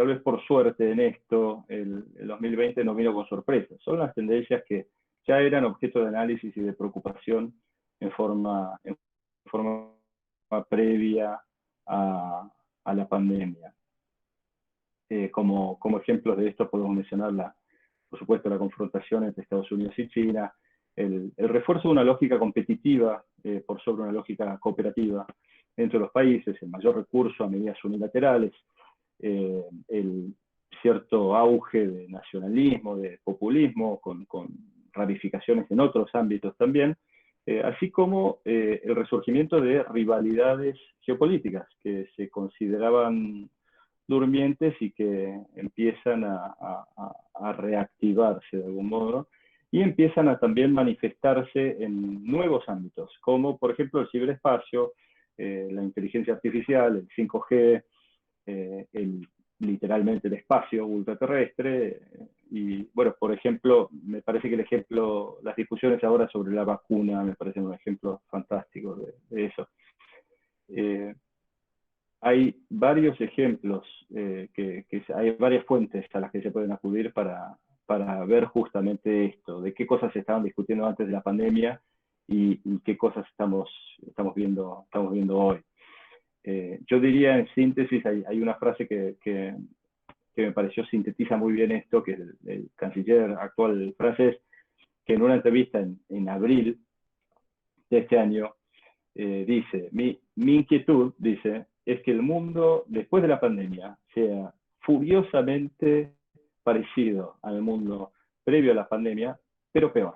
tal vez por suerte en esto, el 2020 no vino con sorpresas. Son las tendencias que ya eran objeto de análisis y de preocupación en forma previa a la pandemia. Como ejemplos de esto podemos mencionar, por supuesto, la confrontación entre Estados Unidos y China, el refuerzo de una lógica competitiva por sobre una lógica cooperativa entre los países, el mayor recurso a medidas unilaterales, el cierto auge de nacionalismo, de populismo, con ramificaciones en otros ámbitos también, así como el resurgimiento de rivalidades geopolíticas que se consideraban durmientes y que empiezan a reactivarse de algún modo, y empiezan a también manifestarse en nuevos ámbitos, como por ejemplo el ciberespacio, la inteligencia artificial, el 5G, literalmente el espacio ultraterrestre, y bueno, por ejemplo, me parece que las discusiones ahora sobre la vacuna me parecen un ejemplo fantástico de eso. Hay varios ejemplos, hay varias fuentes a las que se pueden acudir para ver justamente esto, de qué cosas se estaban discutiendo antes de la pandemia y qué cosas estamos viendo hoy. Yo diría en síntesis, hay una frase que me pareció sintetiza muy bien esto, que es el canciller actual francés, que en una entrevista en abril de este año dice, mi inquietud, dice, es que el mundo después de la pandemia sea furiosamente parecido al mundo previo a la pandemia, pero peor.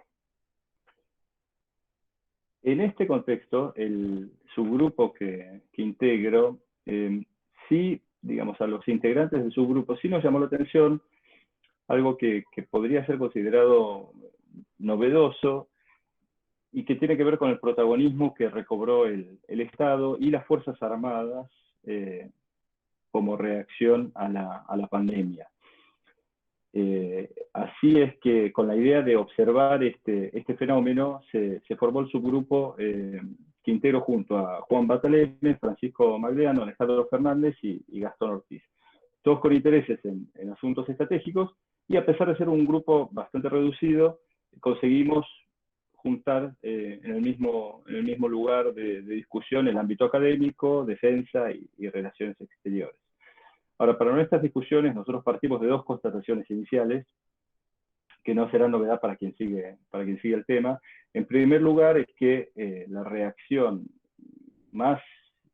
En este contexto, el subgrupo que integro, sí, digamos, a los integrantes del subgrupo sí nos llamó la atención algo que podría ser considerado novedoso y que tiene que ver con el protagonismo que recobró el Estado y las Fuerzas Armadas como reacción a la pandemia. Así es que con la idea de observar este fenómeno se formó el subgrupo que integro junto a Juan Bataleme, Francisco Magleano, Alejandro Fernández y Gastón Ortiz. Todos con intereses en asuntos estratégicos, y a pesar de ser un grupo bastante reducido, conseguimos juntar en el mismo lugar de discusión el ámbito académico, defensa y relaciones exteriores. Ahora, para nuestras discusiones, nosotros partimos de dos constataciones iniciales, que no será novedad para quien sigue el tema. En primer lugar, es que la reacción más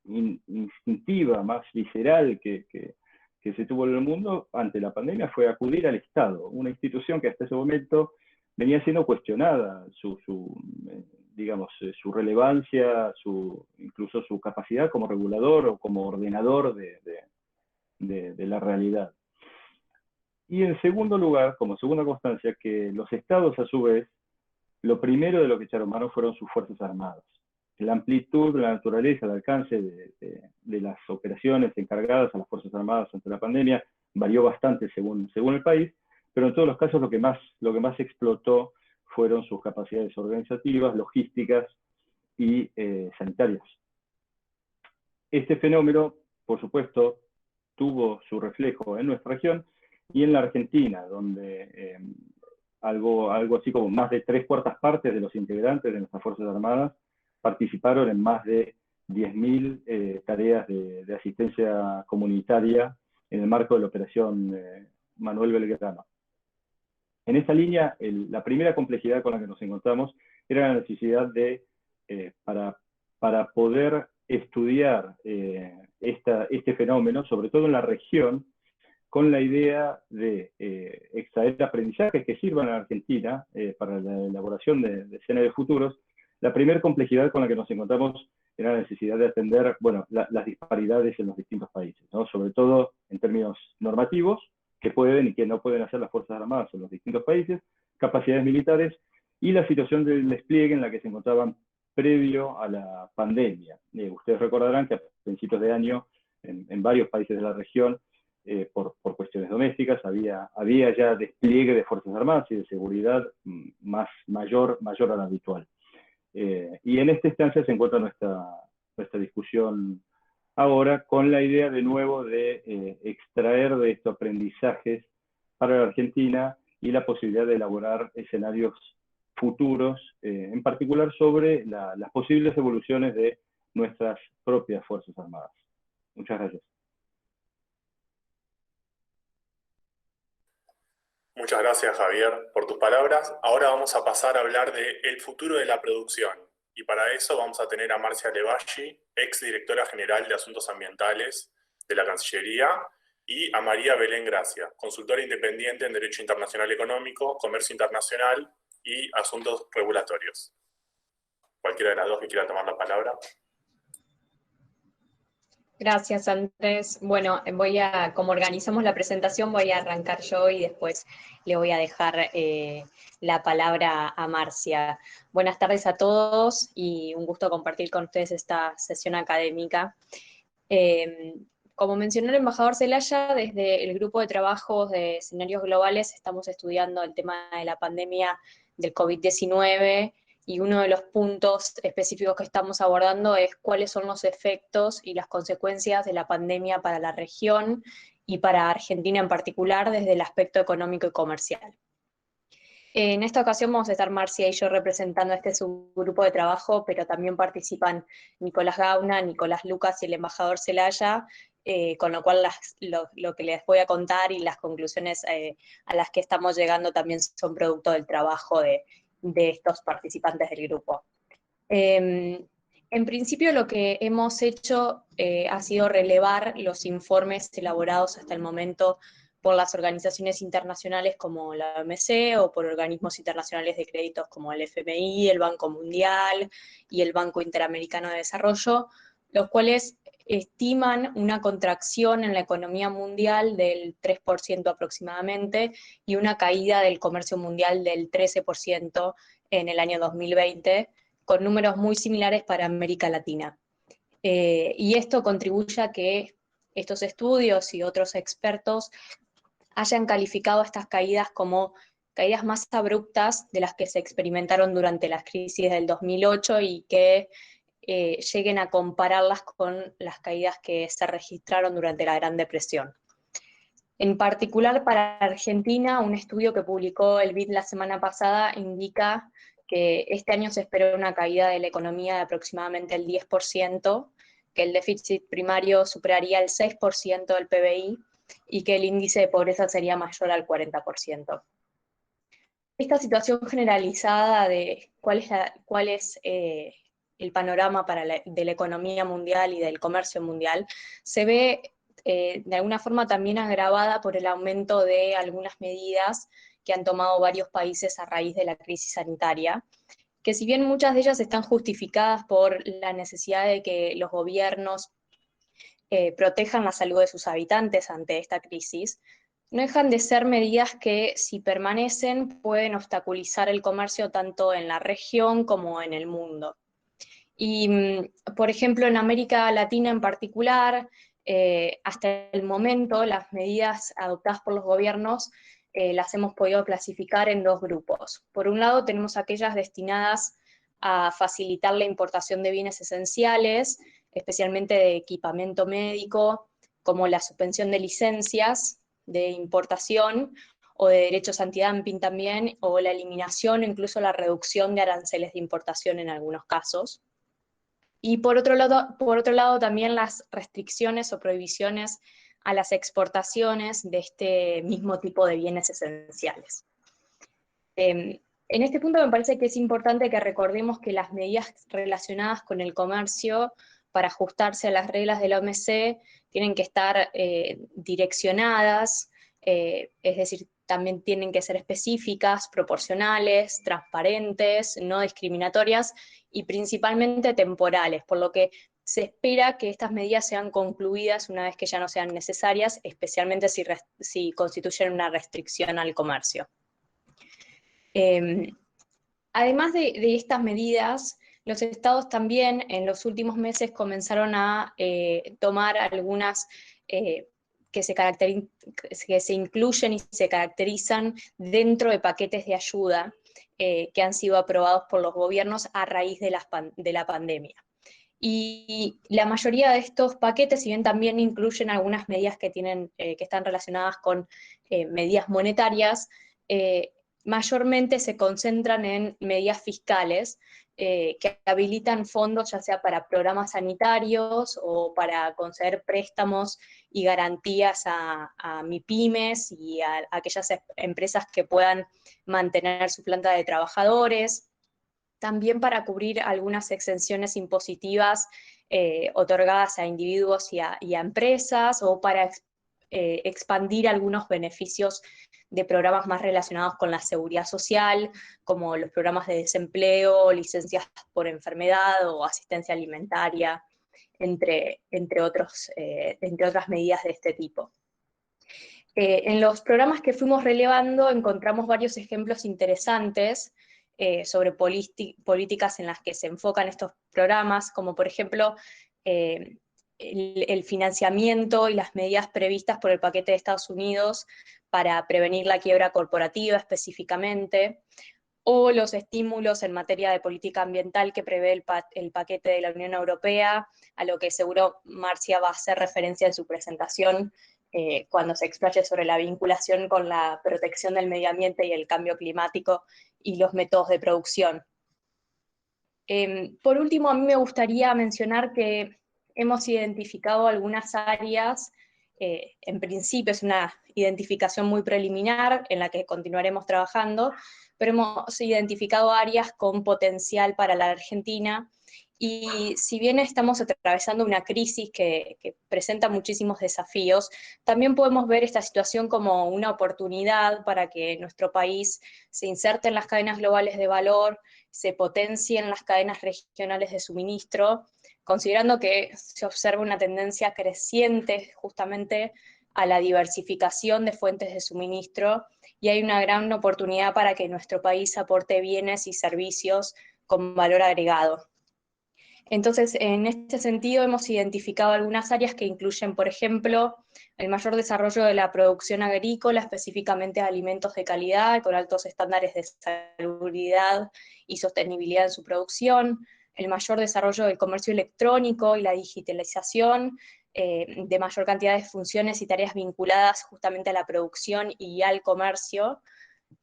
instintiva, más visceral que se tuvo en el mundo ante la pandemia fue acudir al Estado, una institución que hasta ese momento venía siendo cuestionada, digamos, su relevancia, incluso su capacidad como regulador o como ordenador de la realidad. Y en segundo lugar, como segunda constancia, que los estados a su vez, lo primero de lo que echaron mano fueron sus fuerzas armadas. La amplitud, la naturaleza, el alcance de las operaciones encargadas a las fuerzas armadas ante la pandemia varió bastante según el país, pero en todos los casos lo que más explotó fueron sus capacidades organizativas, logísticas y sanitarias. Este fenómeno, por supuesto, tuvo su reflejo en nuestra región y en la Argentina, donde algo así como más de 3/4 partes de los integrantes de nuestras Fuerzas Armadas participaron en más de 10.000 tareas de asistencia comunitaria en el marco de la operación Manuel Belgrano. En esta línea, la primera complejidad con la que nos encontramos era la necesidad de, para poder estudiar este fenómeno, sobre todo en la región, con la idea de extraer aprendizajes que sirvan a la Argentina para la elaboración de escenarios futuros. La primera complejidad con la que nos encontramos era la necesidad de atender, bueno, las disparidades en los distintos países, ¿no? Sobre todo en términos normativos, que pueden y que no pueden hacer las Fuerzas Armadas en los distintos países, capacidades militares y la situación del despliegue en la que se encontraban previo a la pandemia. Ustedes recordarán que a principios de año, en varios países de la región, por cuestiones domésticas, había ya despliegue de Fuerzas Armadas y de seguridad mayor a la habitual. Y en esta instancia se encuentra nuestra discusión ahora con la idea de nuevo de extraer de estos aprendizajes para la Argentina y la posibilidad de elaborar escenarios futuros, en particular sobre las posibles evoluciones de nuestras propias Fuerzas Armadas. Muchas gracias. Muchas gracias, Javier, por tus palabras. Ahora vamos a pasar a hablar del futuro de la producción. Y para eso vamos a tener a Marcia Levaggi, ex directora general de Asuntos Ambientales de la Cancillería, y a María Belén Gracia, consultora independiente en Derecho Internacional Económico, Comercio Internacional y Asuntos Regulatorios. Cualquiera de las dos que quiera tomar la palabra. Gracias, Andrés. Bueno, como organizamos la presentación, voy a arrancar yo y después le voy a dejar la palabra a Marcia. Buenas tardes a todos y un gusto compartir con ustedes esta sesión académica. Como mencionó el embajador Zelaya, desde el grupo de trabajo de escenarios globales estamos estudiando el tema de la pandemia del COVID-19, y uno de los puntos específicos que estamos abordando es cuáles son los efectos y las consecuencias de la pandemia para la región y para Argentina en particular desde el aspecto económico y comercial. En esta ocasión vamos a estar Marcia y yo representando a este subgrupo de trabajo, pero también participan Nicolás Gauna, Nicolás Lucas y el embajador Zelaya, con lo cual lo que les voy a contar y las conclusiones a las que estamos llegando también son producto del trabajo de estos participantes del grupo. En principio lo que hemos hecho ha sido relevar los informes elaborados hasta el momento por las organizaciones internacionales como la OMC o por organismos internacionales de créditos como el FMI, el Banco Mundial y el Banco Interamericano de Desarrollo, los cuales estiman una contracción en la economía mundial del 3% aproximadamente y una caída del comercio mundial del 13% en el año 2020, con números muy similares para América Latina. Y esto contribuye a que estos estudios y otros expertos hayan calificado estas caídas como caídas más abruptas de las que se experimentaron durante las crisis del 2008 y que lleguen a compararlas con las caídas que se registraron durante la Gran Depresión. En particular para Argentina, un estudio que publicó el BID la semana pasada indica que este año se espera una caída de la economía de aproximadamente el 10%, que el déficit primario superaría el 6% del PBI y que el índice de pobreza sería mayor al 40%. Esta situación generalizada de cuál es el panorama de la economía mundial y del comercio mundial se ve de alguna forma también agravada por el aumento de algunas medidas que han tomado varios países a raíz de la crisis sanitaria, que si bien muchas de ellas están justificadas por la necesidad de que los gobiernos protejan la salud de sus habitantes ante esta crisis, no dejan de ser medidas que, si permanecen, pueden obstaculizar el comercio tanto en la región como en el mundo. Y, por ejemplo, en América Latina en particular, hasta el momento las medidas adoptadas por los gobiernos las hemos podido clasificar en dos grupos. Por un lado tenemos aquellas destinadas a facilitar la importación de bienes esenciales, especialmente de equipamiento médico, como la suspensión de licencias de importación o de derechos antidumping también, o la eliminación o incluso la reducción de aranceles de importación en algunos casos. Y por otro lado también las restricciones o prohibiciones a las exportaciones de este mismo tipo de bienes esenciales. En este punto me parece que es importante que recordemos que las medidas relacionadas con el comercio para ajustarse a las reglas de la OMC tienen que estar direccionadas, es decir, también tienen que ser específicas, proporcionales, transparentes, no discriminatorias y principalmente temporales, por lo que se espera que estas medidas sean concluidas una vez que ya no sean necesarias, especialmente si constituyen una restricción al comercio. Además de estas medidas, los estados también en los últimos meses comenzaron a tomar algunas que se incluyen y se caracterizan dentro de paquetes de ayuda que han sido aprobados por los gobiernos a raíz de la pandemia. Y la mayoría de estos paquetes, si bien también incluyen algunas medidas que están relacionadas con medidas monetarias, mayormente se concentran en medidas fiscales que habilitan fondos ya sea para programas sanitarios o para conceder préstamos y garantías a MIPYMES y a aquellas empresas que puedan mantener su planta de trabajadores. También para cubrir algunas exenciones impositivas otorgadas a individuos y a empresas, o para expandir algunos beneficios de programas más relacionados con la seguridad social, como los programas de desempleo, licencias por enfermedad o asistencia alimentaria, entre otras medidas de este tipo. En los programas que fuimos relevando encontramos varios ejemplos interesantes sobre políticas en las que se enfocan estos programas, como por ejemplo el financiamiento y las medidas previstas por el paquete de Estados Unidos para prevenir la quiebra corporativa específicamente, o los estímulos en materia de política ambiental que prevé el paquete de la Unión Europea, a lo que seguro Marcia va a hacer referencia en su presentación cuando se explaye sobre la vinculación con la protección del medio ambiente y el cambio climático y los métodos de producción. Por último, a mí me gustaría mencionar que hemos identificado algunas áreas, en principio es una identificación muy preliminar en la que continuaremos trabajando, pero hemos identificado áreas con potencial para la Argentina, y si bien estamos atravesando una crisis que presenta muchísimos desafíos, también podemos ver esta situación como una oportunidad para que nuestro país se inserte en las cadenas globales de valor, se potencien las cadenas regionales de suministro, considerando que se observa una tendencia creciente justamente a la diversificación de fuentes de suministro, y hay una gran oportunidad para que nuestro país aporte bienes y servicios con valor agregado. Entonces, en este sentido, hemos identificado algunas áreas que incluyen, por ejemplo, el mayor desarrollo de la producción agrícola, específicamente de alimentos de calidad, con altos estándares de salubridad y sostenibilidad en su producción, el mayor desarrollo del comercio electrónico y la digitalización, de mayor cantidad de funciones y tareas vinculadas justamente a la producción y al comercio,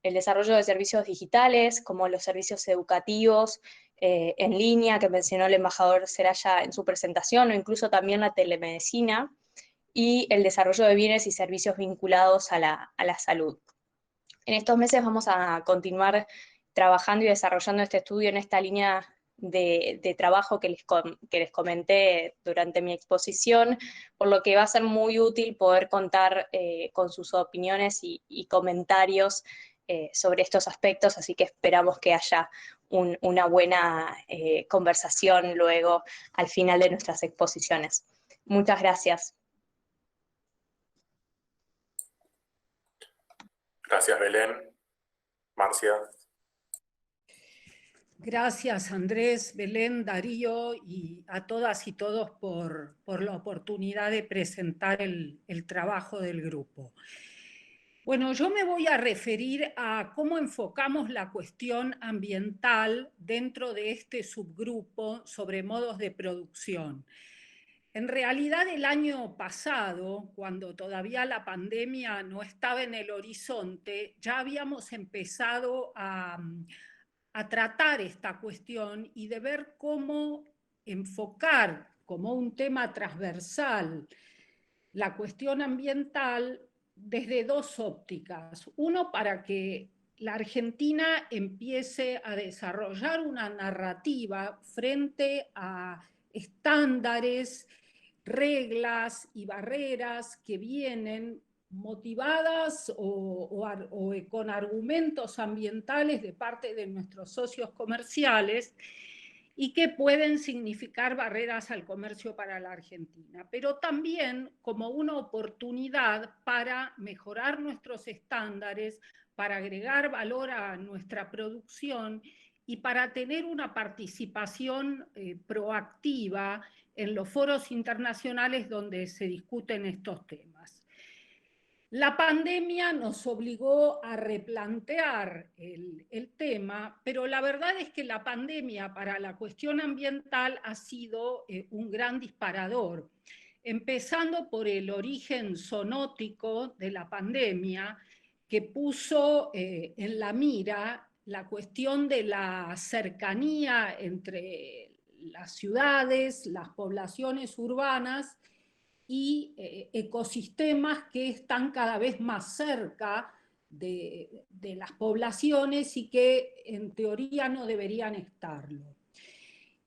el desarrollo de servicios digitales, como los servicios educativos en línea, que mencionó el embajador Seraya en su presentación, o incluso también la telemedicina, y el desarrollo de bienes y servicios vinculados a la salud. En estos meses vamos a continuar trabajando y desarrollando este estudio en esta línea de trabajo que les comenté durante mi exposición, por lo que va a ser muy útil poder contar con sus opiniones y comentarios sobre estos aspectos, así que esperamos que haya una buena conversación luego al final de nuestras exposiciones. Muchas gracias. Gracias, Belén. Marcia. Gracias, Andrés, Belén, Darío, y a todas y todos por la oportunidad de presentar el trabajo del grupo. Bueno, yo me voy a referir a cómo enfocamos la cuestión ambiental dentro de este subgrupo sobre modos de producción. En realidad, el año pasado, cuando todavía la pandemia no estaba en el horizonte, ya habíamos empezado a tratar esta cuestión y de ver cómo enfocar como un tema transversal la cuestión ambiental desde dos ópticas. Uno, para que la Argentina empiece a desarrollar una narrativa frente a estándares, reglas y barreras que vienen motivadas o con argumentos ambientales de parte de nuestros socios comerciales, y que pueden significar barreras al comercio para la Argentina, pero también como una oportunidad para mejorar nuestros estándares, para agregar valor a nuestra producción y para tener una participación proactiva en los foros internacionales donde se discuten estos temas. La pandemia nos obligó a replantear el tema, pero la verdad es que la pandemia para la cuestión ambiental ha sido un gran disparador, empezando por el origen zoonótico de la pandemia, que puso en la mira la cuestión de la cercanía entre las ciudades, las poblaciones urbanas y ecosistemas que están cada vez más cerca de las poblaciones y que en teoría no deberían estarlo.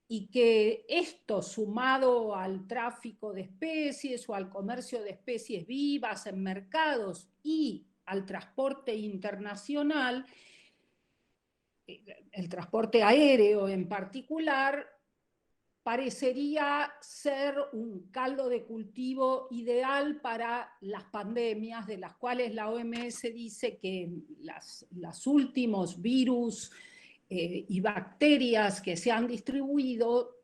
Y que esto, sumado al tráfico de especies o al comercio de especies vivas en mercados y al transporte internacional, el transporte aéreo en particular, parecería ser un caldo de cultivo ideal para las pandemias, de las cuales la OMS dice que los últimos virus y bacterias que se han distribuido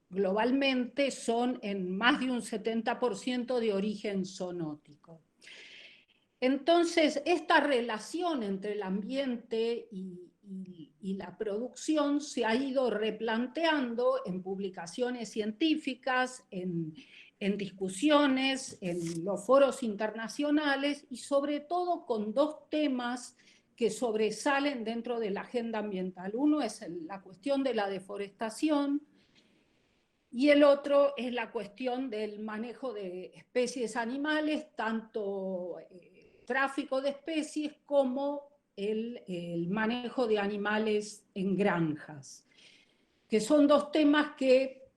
globalmente son en más de un 70% de origen zoonótico. Entonces, esta relación entre el ambiente y la producción se ha ido replanteando en publicaciones científicas, en discusiones, en los foros internacionales y sobre todo con dos temas que sobresalen dentro de la agenda ambiental. Uno es la cuestión de la deforestación y el otro es la cuestión del manejo de especies animales, tanto tráfico de especies como el manejo de animales en granjas, que son dos temas que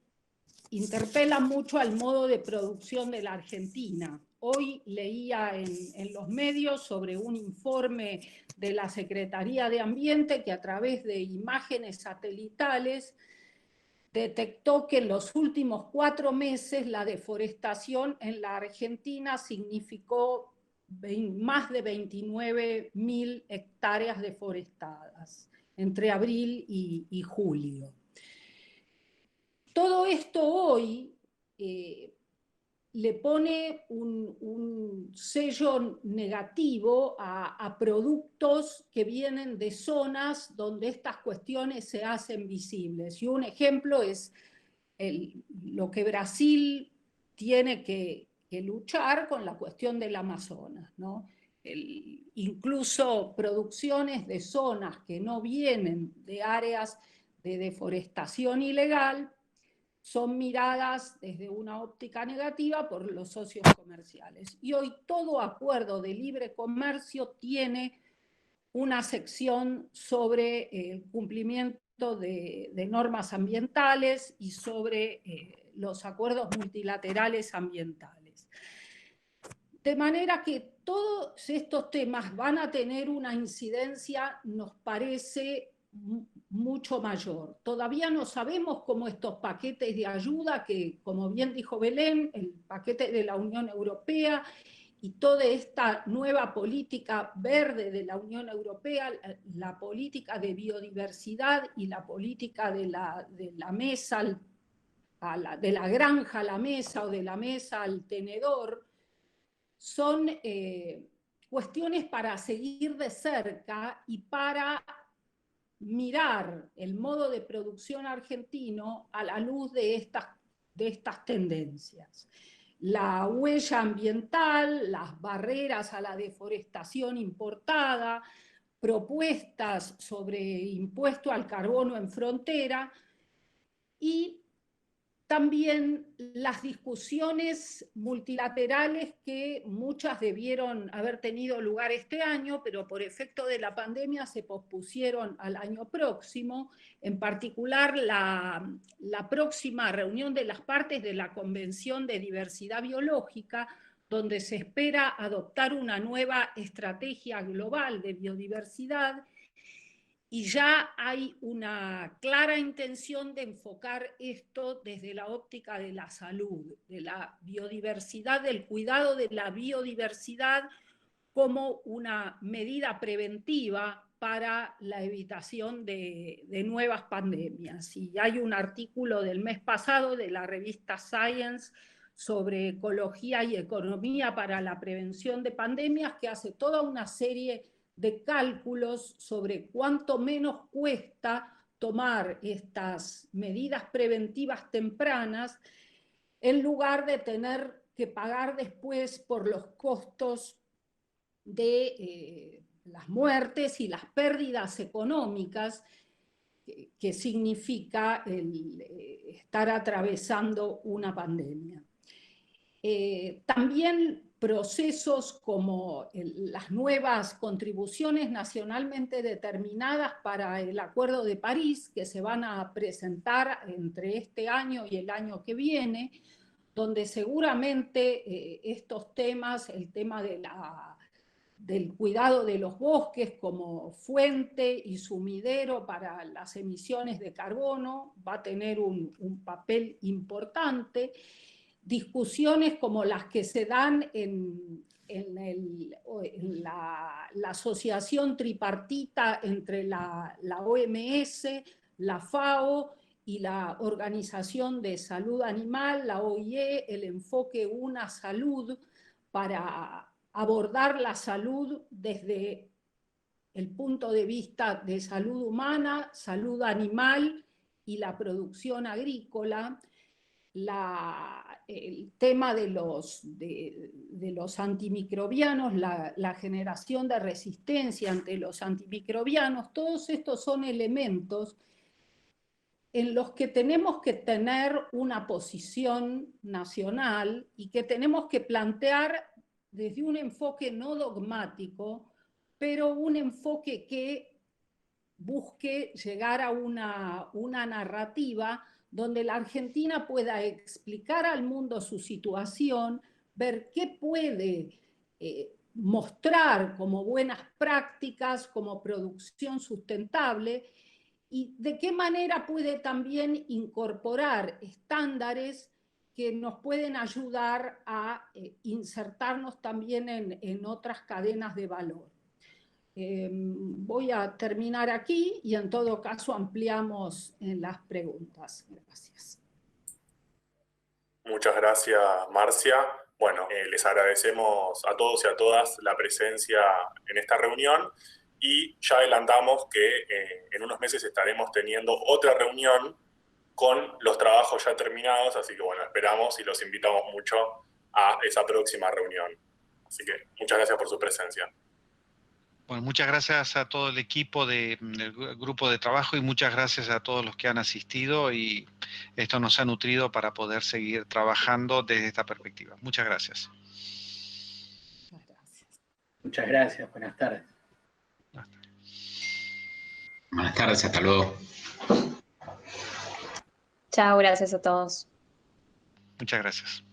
interpelan mucho al modo de producción de la Argentina. Hoy leía en los medios sobre un informe de la Secretaría de Ambiente que a través de imágenes satelitales detectó que en los últimos 4 meses la deforestación en la Argentina significó más de 29.000 hectáreas deforestadas entre abril y julio. Todo esto hoy le pone un sello negativo a productos que vienen de zonas donde estas cuestiones se hacen visibles. Y un ejemplo es lo que Brasil tiene que luchar con la cuestión del Amazonas, ¿no? Incluso producciones de zonas que no vienen de áreas de deforestación ilegal son miradas desde una óptica negativa por los socios comerciales. Y hoy todo acuerdo de libre comercio tiene una sección sobre el cumplimiento de normas ambientales y sobre los acuerdos multilaterales ambientales. De manera que todos estos temas van a tener una incidencia, nos parece, mucho mayor. Todavía no sabemos cómo estos paquetes de ayuda, que como bien dijo Belén, el paquete de la Unión Europea y toda esta nueva política verde de la Unión Europea, la política de biodiversidad y la política de la mesa, de la granja a la mesa o de la mesa al tenedor, son cuestiones para seguir de cerca y para mirar el modo de producción argentino a la luz de estas tendencias. La huella ambiental, las barreras a la deforestación importada, propuestas sobre impuesto al carbono en frontera y también las discusiones multilaterales que muchas debieron haber tenido lugar este año, pero por efecto de la pandemia se pospusieron al año próximo, en particular la próxima reunión de las partes de la Convención de Diversidad Biológica, donde se espera adoptar una nueva estrategia global de biodiversidad. Y ya hay una clara intención de enfocar esto desde la óptica de la salud, de la biodiversidad, del cuidado de la biodiversidad como una medida preventiva para la evitación de nuevas pandemias. Y hay un artículo del mes pasado de la revista Science sobre ecología y economía para la prevención de pandemias, que hace toda una serie de cálculos sobre cuánto menos cuesta tomar estas medidas preventivas tempranas en lugar de tener que pagar después por los costos de las muertes y las pérdidas económicas que significa estar atravesando una pandemia. También procesos como las nuevas contribuciones nacionalmente determinadas para el Acuerdo de París, que se van a presentar entre este año y el año que viene, donde seguramente estos temas, el tema del cuidado de los bosques como fuente y sumidero para las emisiones de carbono, va a tener un papel importante. Discusiones como las que se dan en la asociación tripartita entre la OMS, la FAO y la Organización de Salud Animal, la OIE, el enfoque Una Salud, para abordar la salud desde el punto de vista de salud humana, salud animal y la producción agrícola. El tema de los antimicrobianos, la generación de resistencia ante los antimicrobianos, todos estos son elementos en los que tenemos que tener una posición nacional y que tenemos que plantear desde un enfoque no dogmático, pero un enfoque que busque llegar a una narrativa donde la Argentina pueda explicar al mundo su situación, ver qué puede mostrar como buenas prácticas, como producción sustentable, y de qué manera puede también incorporar estándares que nos pueden ayudar a insertarnos también en otras cadenas de valor. Voy a terminar aquí y en todo caso ampliamos en las preguntas. Gracias. Muchas gracias, Marcia. Bueno, les agradecemos a todos y a todas la presencia en esta reunión y ya adelantamos que en unos meses estaremos teniendo otra reunión con los trabajos ya terminados, así que bueno, esperamos y los invitamos mucho a esa próxima reunión. Así que muchas gracias por su presencia. Bueno, muchas gracias a todo el equipo del grupo de trabajo y muchas gracias a todos los que han asistido, y esto nos ha nutrido para poder seguir trabajando desde esta perspectiva. Muchas gracias. Muchas gracias. Buenas tardes. Buenas tardes, hasta luego. Chao, gracias a todos. Muchas gracias.